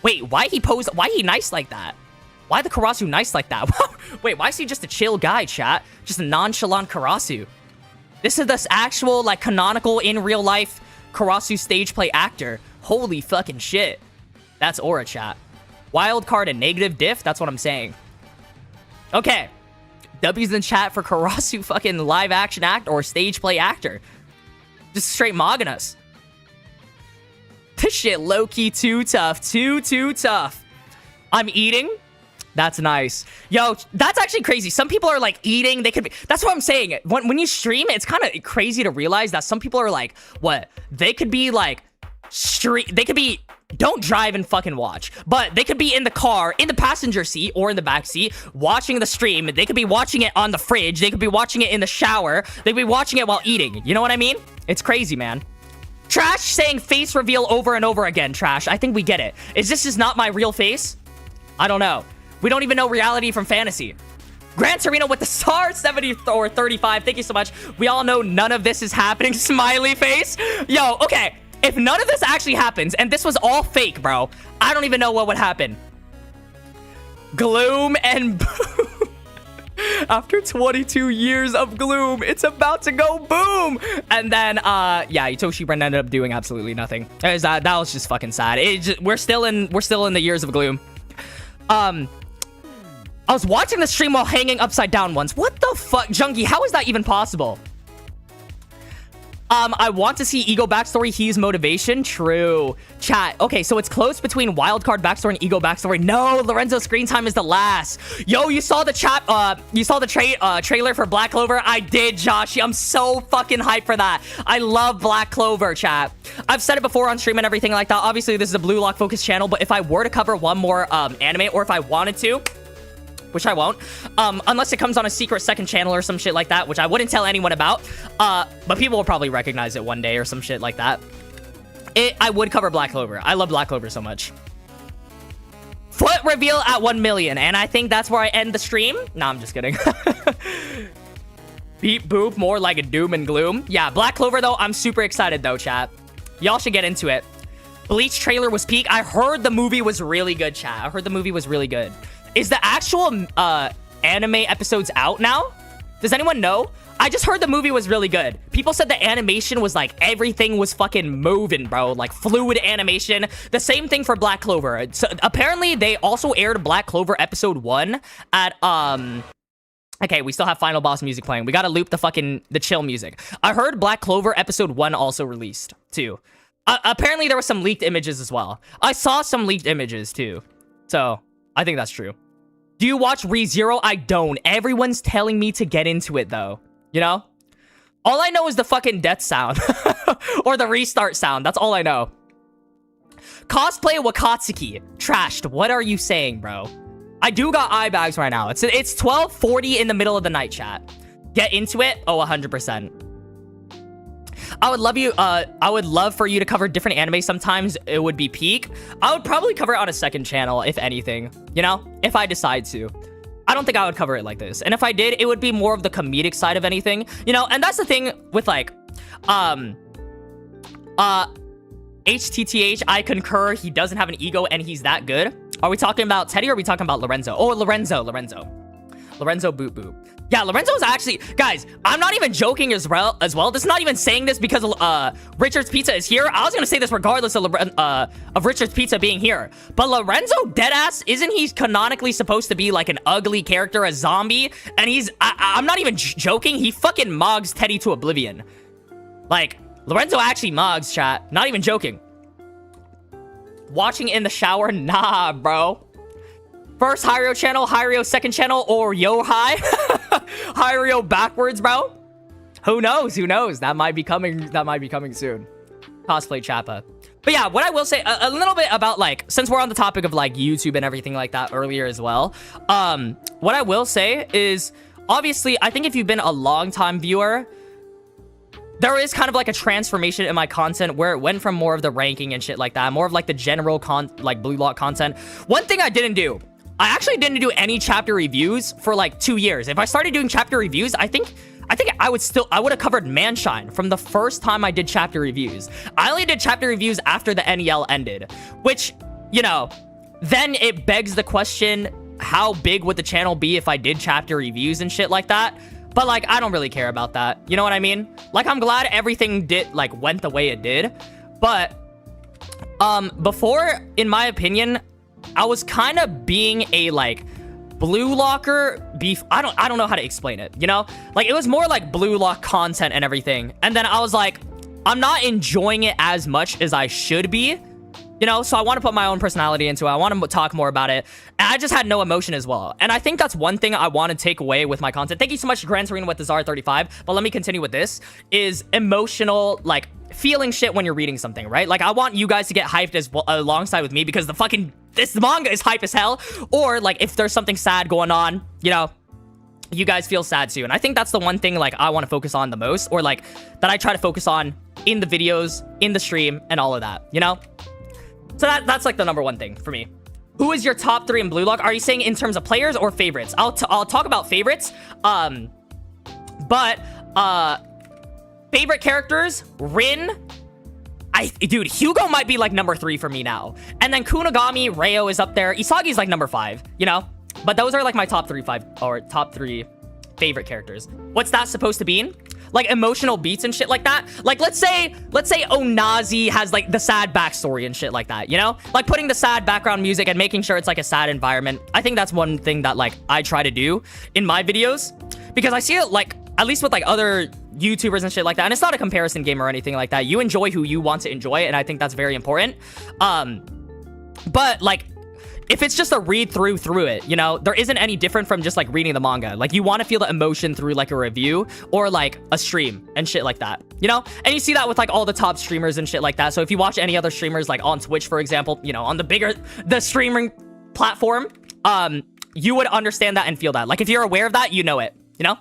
Wait, why he posed... Why he nice like that? Why the Karasu nice like that? Wait, why is he just a chill guy, chat? Just a nonchalant Karasu. This is the actual, like, canonical, in real life Karasu stage play actor. Holy fucking shit. That's aura, chat. Wild card and negative diff? That's what I'm saying. Okay. W's in chat for Karasu fucking live action act or stage play actor. Just straight mogging us. This shit low-key too tough. Too tough. I'm eating. That's nice. Yo, that's actually crazy. Some people are like eating. They could be. That's what I'm saying. When you stream, it's kind of crazy to realize that some people are like, what? They could be like, they could be, don't drive and fucking watch. But they could be in the car, in the passenger seat or in the back seat, watching the stream. They could be watching it on the fridge. They could be watching it in the shower. They could be watching it while eating. You know what I mean? It's crazy, man. Trash saying face reveal over and over again, Trash. I think we get it. Is this just not my real face? I don't know. We don't even know reality from fantasy. Gran Torino with the star 70 or 35. Thank you so much. We all know none of this is happening. Smiley face. Yo, okay. If none of this actually happens, and this was all fake, bro, I don't even know what would happen. Gloom and boom. After 22 years of gloom, it's about to go boom. And then, yeah, Itoshi Bren ended up doing absolutely nothing. That was just fucking sad. We're still in the years of gloom. I was watching the stream while hanging upside down once. What the fuck? Junkie, how is that even possible? I want to see Ego backstory, he's motivation. True. Chat. Okay, so it's close between wildcard backstory and Ego backstory. No, Lorenzo screen time is the last. Yo, you saw the chat, you saw the trailer for Black Clover? I did, Josh. I'm so fucking hyped for that. I love Black Clover, chat. I've said it before on stream and everything like that. Obviously, this is a Bluelock focused channel, but if I were to cover one more anime, or if I wanted to, which I won't, unless it comes on a secret second channel or some shit like that, which I wouldn't tell anyone about, but people will probably recognize it one day or some shit like that. I would cover Black Clover. I love Black Clover so much. Foot reveal at 1 million, and I think that's where I end the stream. Nah, I'm just kidding. Beep boop, more like a doom and gloom. Yeah, Black Clover, though, I'm super excited, though, chat. Y'all should get into it. Bleach trailer was peak. I heard the movie was really good, chat. I heard the movie was really good. Is the actual anime episodes out now? Does anyone know? I just heard the movie was really good. People said the animation was like, everything was fucking moving, bro. Like fluid animation. The same thing for Black Clover. So apparently they also aired Black Clover episode 1 at, okay, we still have final boss music playing. We gotta loop the chill music. I heard Black Clover episode 1 also released too. Apparently there were some leaked images as well. I saw some leaked images too. So I think that's true. Do you watch ReZero? I don't. Everyone's telling me to get into it, though. You know? All I know is the fucking death sound. Or the restart sound. That's all I know. Cosplay Wakatsuki. Trashed. What are you saying, bro? I do got eye bags right now. It's 12:40 in the middle of the night, chat. Get into it? Oh, 100%. I would love for you to cover different anime. Sometimes it would be peak. I would probably cover it on a second channel, if anything, you know, if I decide to. I don't think I would cover it like this. And if I did, it would be more of the comedic side of anything, you know. And that's the thing with like, HTTH, I concur. He doesn't have an ego and he's that good. Are we talking about Teddy or are we talking about Lorenzo? Oh, Lorenzo boop boop. Yeah, Lorenzo's actually, guys, I'm not even joking as well. This is not even saying this because Richard's Pizza is here. I was gonna say this regardless of Richard's Pizza being here. But Lorenzo, deadass, isn't he canonically supposed to be like an ugly character, a zombie? And I'm not even joking. He fucking mogs Teddy to oblivion. Like, Lorenzo actually mogs, chat. Not even joking. Watching in the shower? Nah, bro. First Hiryo channel, Hiryo second channel, or Yo Hi. Hiryo backwards, bro. Who knows? Who knows? That might be coming soon. Cosplay Chappa. But yeah, what I will say a little bit about, like, since we're on the topic of like YouTube and everything like that earlier as well. What I will say is obviously, I think if you've been a long time viewer, there is kind of like a transformation in my content where it went from more of the ranking and shit like that, more of like the general like Bluelock content. One thing I didn't do, I actually didn't do any chapter reviews for like 2 years. If I started doing chapter reviews, I think I would have covered Manshine from the first time I did chapter reviews. I only did chapter reviews after the NEL ended, which, you know, then it begs the question, how big would the channel be if I did chapter reviews and shit like that? But, like, I don't really care about that. You know what I mean? Like, I'm glad everything went the way it did. But, before, in my opinion, I was kind of being a, like, Bluelocker beef. I don't know how to explain it, you know? Like, it was more like Bluelock content and everything. And then I was like, I'm not enjoying it as much as I should be. You know, so I want to put my own personality into it. I want to talk more about it. And I just had no emotion as well. And I think that's one thing I want to take away with my content. Thank you so much, Gran Torino, with the Zara 35. But let me continue with this. Is emotional, like, feeling shit when you're reading something, right? Like, I want you guys to get hyped as well, alongside with me, because this manga is hype as hell. Or, like, if there's something sad going on, you know, you guys feel sad too. And I think that's the one thing, like, I want to focus on the most. Or, like, that I try to focus on in the videos, in the stream, and all of that, you know? So that's like the number one thing for me. Who is your top 3 in Bluelock? Are you saying in terms of players or favorites? I'll talk about favorites. Favorite characters, Rin. Dude, Hugo might be like number 3 for me now. And then Kunigami, Reo is up there. Isagi's like number 5, you know? But those are like my top 3 favorite characters. What's that supposed to be? Like emotional beats and shit like that. Like, let's say Onazi has like the sad backstory and shit like that, you know? Like putting the sad background music and making sure it's like a sad environment. I think that's one thing that like I try to do in my videos, because I see it like, at least with like other YouTubers and shit like that. And it's not a comparison game or anything like that. You enjoy who you want to enjoy, and I think that's very important. But like, if it's just a read through it, you know, there isn't any different from just like reading the manga. Like, you want to feel the emotion through like a review or like a stream and shit like that, you know? And you see that with like all the top streamers and shit like that. So if you watch any other streamers like on Twitch, for example, you know, on the streaming platform, you would understand that and feel that. Like, if you're aware of that, you know it, you know?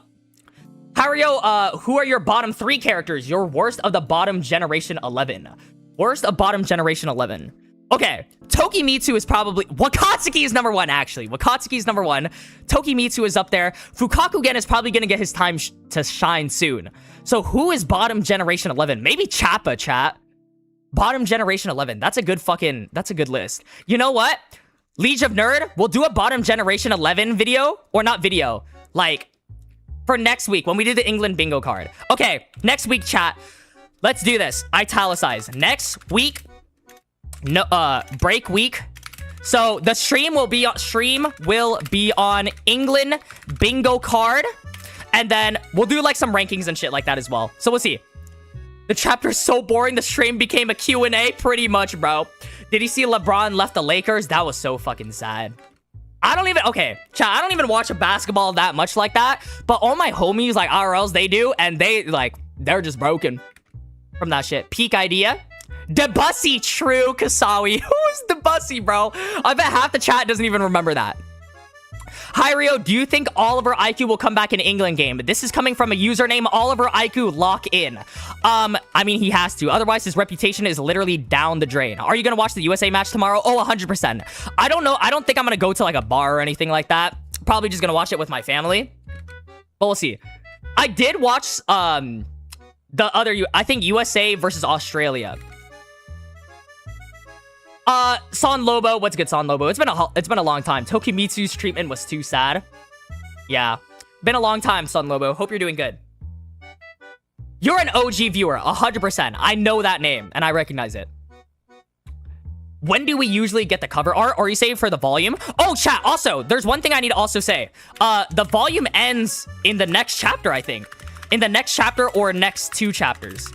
Hiryo, who are your bottom 3 characters? Your worst of the bottom generation 11. Worst of bottom generation 11. Okay, Tokimitsu is probably... Wakatsuki is number 1, actually. Wakatsuki is number 1. Tokimitsu is up there. Fukakugen is probably going to get his time to shine soon. So who is bottom generation 11? Maybe Chappa, chat. Bottom generation 11. That's a good list. You know what? Liege of Nerd, we'll do a bottom generation 11 video. Or not video. Like, for next week when we do the England bingo card. Okay, next week, chat. Let's do this. Italicize. Next week... No, break week. So the stream will be on England bingo card, and then we'll do like some rankings and shit like that as well. So we'll see. The chapter's so boring. The stream became a Q&A, pretty much, bro. Did you see LeBron left the Lakers? That was so fucking sad. Okay, chat, I don't even watch a basketball that much like that, but all my homies, like IRLs, they do, and they're just broken from that shit. Peak idea. Debussy, true, Kasawi. Who's Debussy, bro? I bet half the chat doesn't even remember that. Hiryo, do you think Oliver IQ will come back in England game? This is coming from a username, Oliver IQ, lock in. I mean, he has to. Otherwise, his reputation is literally down the drain. Are you going to watch the USA match tomorrow? Oh, 100%. I don't know. I don't think I'm going to go to like a bar or anything like that. Probably just going to watch it with my family. But we'll see. I did watch I think USA versus Australia. Son Lobo, what's good, Son Lobo? It's been a long time. Tokimitsu's treatment was too sad. Yeah, been a long time, Son Lobo. Hope you're doing good. You're an OG viewer, 100%. I know that name and I recognize it. When do we usually get the cover art? Or are you saying for the volume? Oh, chat. Also, there's one thing I need to also say. The volume ends in the next chapter, I think. In the next chapter or next 2 chapters.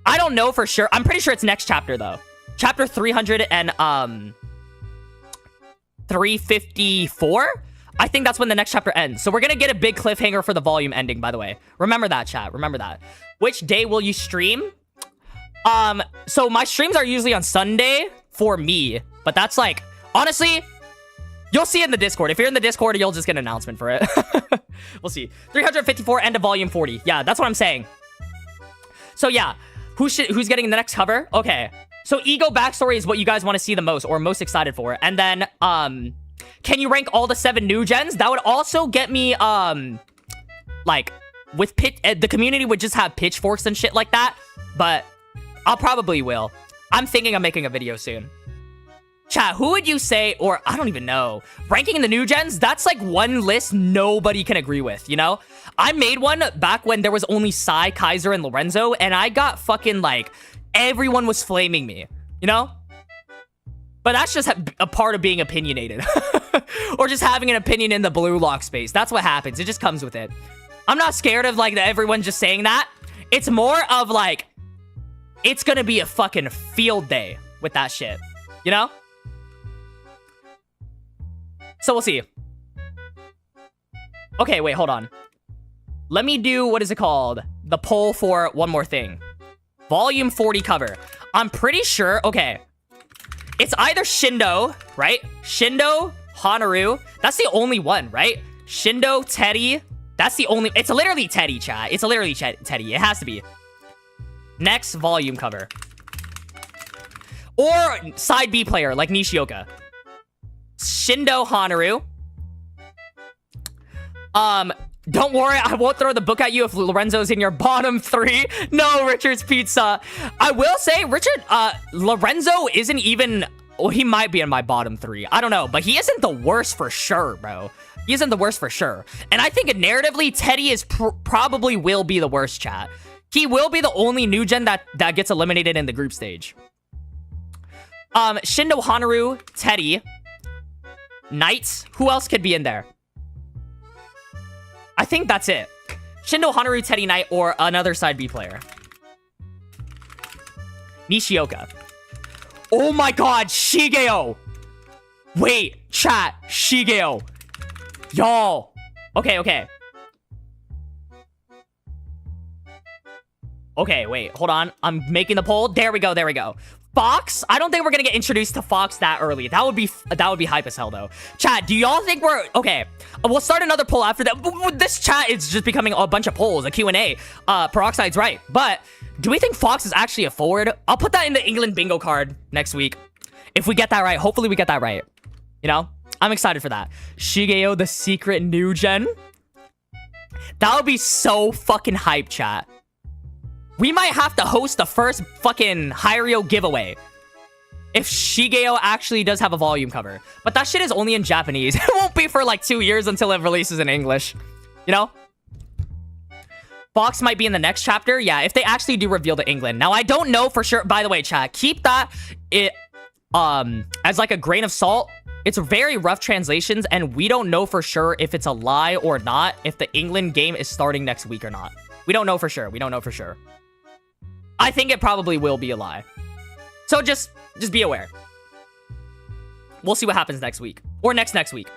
I don't know for sure. I'm pretty sure it's next chapter though. Chapter 354? I think that's when the next chapter ends. So we're gonna get a big cliffhanger for the volume ending, by the way. Remember that, chat. Remember that. Which day will you stream? So my streams are usually on Sunday for me. But that's like... Honestly, You'll see it in the Discord. If you're in the Discord, you'll just get an announcement for it. We'll see. 354, end of volume 40. Yeah, that's what I'm saying. So yeah, who's getting the next cover? Okay. So ego backstory is what you guys want to see the most or most excited for. And then, can you rank all the 7 new gens? That would also get me, like, with the community would just have pitchforks and shit like that. But I'll probably will. I'm thinking of making a video soon. Chat, who would you say, or I don't even know, ranking in the new gens? That's like one list nobody can agree with, you know? I made one back when there was only Sai, Kaiser, and Lorenzo, and I got fucking like, everyone was flaming me, you know? But that's just a part of being opinionated. Or just having an opinion in the Bluelock space. That's what happens. It just comes with it. I'm not scared of like everyone just saying that. It's more of like, it's gonna be a fucking field day with that shit, you know? So we'll see. Okay, wait, hold on. Let me do, what is it called? The poll for one more thing. Volume 40 cover. I'm pretty sure, okay. It's either Shindo, right? Shindo, Hanaru. That's the only one, right? Shindo, Teddy. That's the only, it's literally Teddy, chat. It's literally Teddy. It has to be. Next volume cover. Or side B player, like Nishioka. Shindo, Hanaru. Don't worry, I won't throw the book at you if Lorenzo's in your bottom 3. No, Richard's Pizza. I will say, Richard, Lorenzo isn't even, well, he might be in my bottom 3. I don't know, but he isn't the worst for sure, bro. He isn't the worst for sure. And I think narratively, Teddy is probably will be the worst, chat. He will be the only new gen that gets eliminated in the group stage. Shindo, Hanaru, Teddy. Knights. Who else could be in there? I think that's it. Shindo, Hanaru, Teddy, Knight, or another side B player. Nishioka. Oh my god, Shigeo. Wait, chat, Shigeo. Y'all. Okay. Okay, wait, hold on. I'm making the poll. There we go. Fox? I don't think we're gonna get introduced to Fox that early. That would be hype as hell, though. Chat, do y'all think we're... Okay, we'll start another poll after that. This chat is just becoming a bunch of polls, a Q&A. Peroxide's right. But do we think Fox is actually a forward? I'll put that in the England bingo card next week. If we get that right. Hopefully we get that right. You know? I'm excited for that. Shigeo, the secret new gen? That would be so fucking hype, chat. We might have to host the first fucking Hiryo giveaway if Shigeo actually does have a volume cover. But that shit is only in Japanese. It won't be for like 2 years until it releases in English. You know? Fox might be in the next chapter. Yeah, if they actually do reveal to England. Now, I don't know for sure. By the way, chat, keep that as like a grain of salt. It's very rough translations, and we don't know for sure if it's a lie or not, if the England game is starting next week or not. We don't know for sure. I think it probably will be a lie. So just be aware. We'll see what happens next week. Or next week.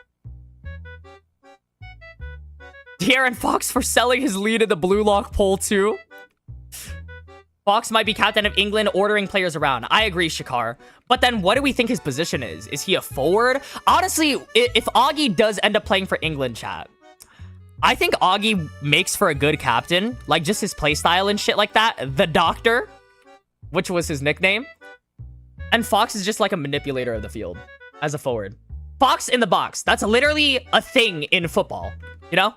De'Aaron Fox for selling his lead in the Bluelock poll too. Fox might be captain of England, ordering players around. I agree, Shakar. But then what do we think his position is? Is he a forward? Honestly, if Augie does end up playing for England, chat, I think Augie makes for a good captain. Like, just his playstyle and shit like that. The Doctor, which was his nickname. And Fox is just like a manipulator of the field as a forward. Fox in the box. That's literally a thing in football. You know?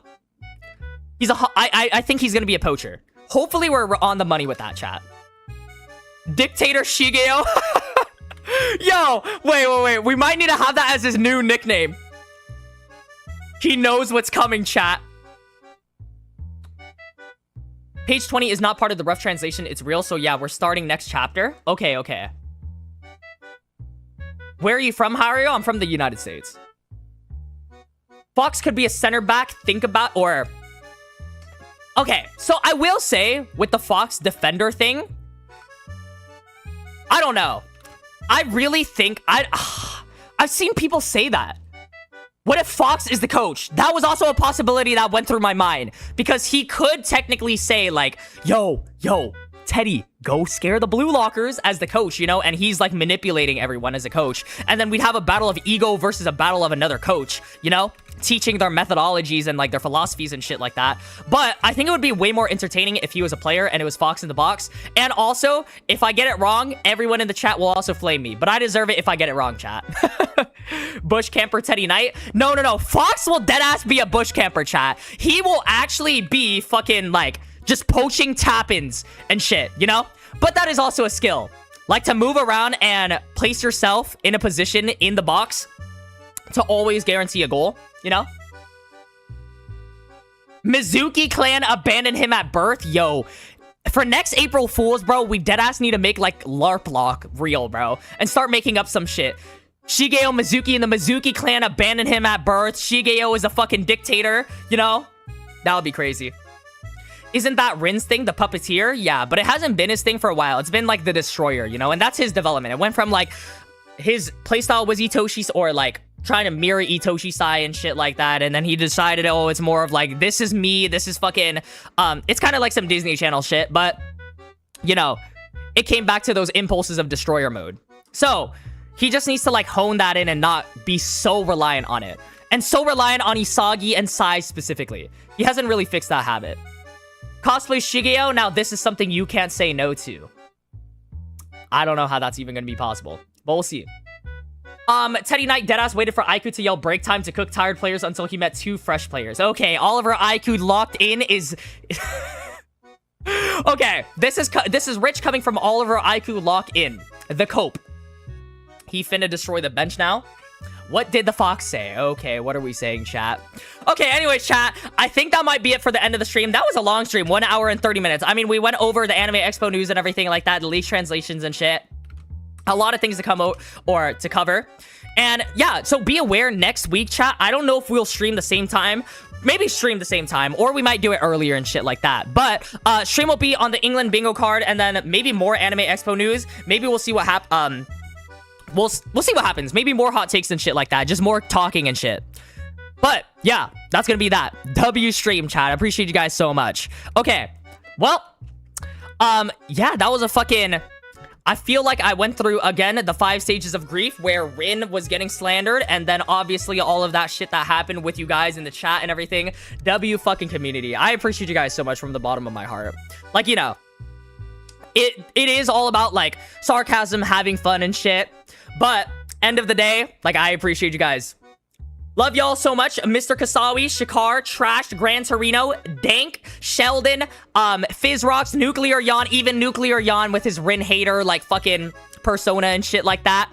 I think he's going to be a poacher. Hopefully we're on the money with that, chat. Dictator Shigeo. Yo, wait. We might need to have that as his new nickname. He knows what's coming, chat. Page 20 is not part of the rough translation. It's real. So yeah, we're starting next chapter. Okay. Where are you from, Hiryo? I'm from the United States. Fox could be a center back. Think about, or... Okay, so I will say, with the Fox defender thing, I don't know. I really think, I've seen people say that. What if Fox is the coach? That was also a possibility that went through my mind. Because he could technically say, like, yo, Teddy, go scare the blue lockers as the coach, you know, and he's like manipulating everyone as a coach. And then we'd have a battle of ego versus a battle of another coach, you know, teaching their methodologies and like their philosophies and shit like that. But I think it would be way more entertaining if he was a player and it was Fox in the box. And also, if I get it wrong, everyone in the chat will also flame me, but I deserve it if I get it wrong, chat. Bush camper Teddy Knight. No. Fox will deadass be a bush camper, chat. He will actually be fucking like just poaching tap-ins and shit, you know? But that is also a skill. Like to move around and place yourself in a position in the box to always guarantee a goal, you know? Mizuki clan abandoned him at birth. Yo, for next April Fools, bro, we deadass need to make like LARP lock real, bro, and start making up some shit. Shigeo Mizuki and the Mizuki clan abandoned him at birth. Shigeo is a fucking dictator, you know? That would be crazy. Isn't that Rin's thing, the puppeteer? Yeah, but it hasn't been his thing for a while. It's been like the destroyer, you know? And that's his development. It went from like his playstyle was Itoshi's, or like trying to mirror Itoshi Sai and shit like that, and then he decided, oh, it's more of like, this is me, this is fucking it's kind of like some Disney Channel shit, but you know, it came back to those impulses of destroyer mode. So he just needs to like hone that in and not be so reliant on it, and so reliant on Isagi and Sai specifically. He hasn't really fixed that habit. Cosplay Shigeo, now this is something you can't say no to. I don't know how that's even gonna be possible, but we'll see. Teddy Knight deadass waited for Aiku to yell break time to cook tired players until he met 2 fresh players. Okay, Oliver Aiku locked in is... Okay, this is rich coming from Oliver Aiku lock in. The cope. He finna destroy the bench now. What did the fox say? Okay, what are we saying, chat? Okay, anyways, chat, I think that might be it for the end of the stream. That was a long stream, 1 hour and 30 minutes. I mean, we went over the Anime Expo news and everything like that, the leaked translations and shit. A lot of things to come out or to cover. And yeah, so be aware next week, chat. I don't know if we'll stream the same time. Maybe stream the same time, or we might do it earlier and shit like that. But stream will be on the England bingo card, and then maybe more Anime Expo news. Maybe we'll see what happens. We'll see what happens. Maybe more hot takes and shit like that. Just more talking and shit. But yeah, that's gonna be that. W stream, chat. I appreciate you guys so much. Okay, well, yeah, that was a fucking... I feel like I went through, again, the 5 stages of grief where Rin was getting slandered, and then obviously all of that shit that happened with you guys in the chat and everything. W fucking community. I appreciate you guys so much from the bottom of my heart. Like, you know, it is all about, like, sarcasm, having fun and shit. But, end of the day, like, I appreciate you guys. Love y'all so much. Mr. Kasawi, Shakar, Trashed, Gran Torino, Dank, Sheldon, Fizzrocks, Nuclear Yawn, even Nuclear Yawn with his Rin hater, like, fucking persona and shit like that.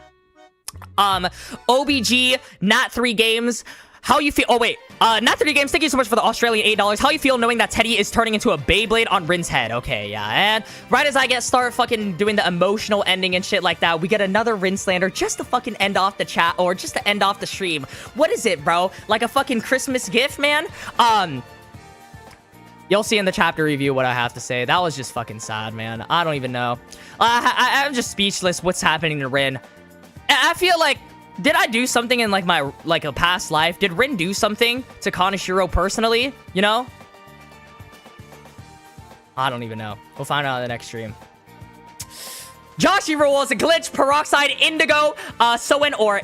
OBG, Nat3 Games. How you feel? Oh, wait. Nat3 Games, thank you so much for the Australian $8. How you feel knowing that Teddy is turning into a Beyblade on Rin's head? Okay, yeah. And right as I start fucking doing the emotional ending and shit like that, we get another Rin slander just to fucking end off the chat, or just to end off the stream. What is it, bro? Like a fucking Christmas gift, man? You'll see in the chapter review what I have to say. That was just fucking sad, man. I don't even know. I'm just speechless what's happening to Rin. I feel like... Did I do something in, like, my, like, a past life? Did Rin do something to Kaneshiro personally? You know? I don't even know. We'll find out in the next stream. Joshi rolls a glitch, Peroxide, Indigo, Soen, or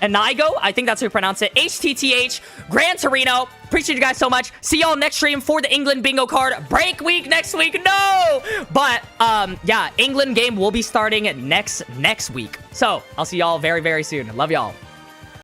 Inigo. I think that's how you pronounce it. HTTH, Gran Torino. Appreciate you guys so much. See y'all next stream for the England bingo card. Break week next week. No! But, yeah, England game will be starting next week. So, I'll see y'all very, very soon. Love y'all.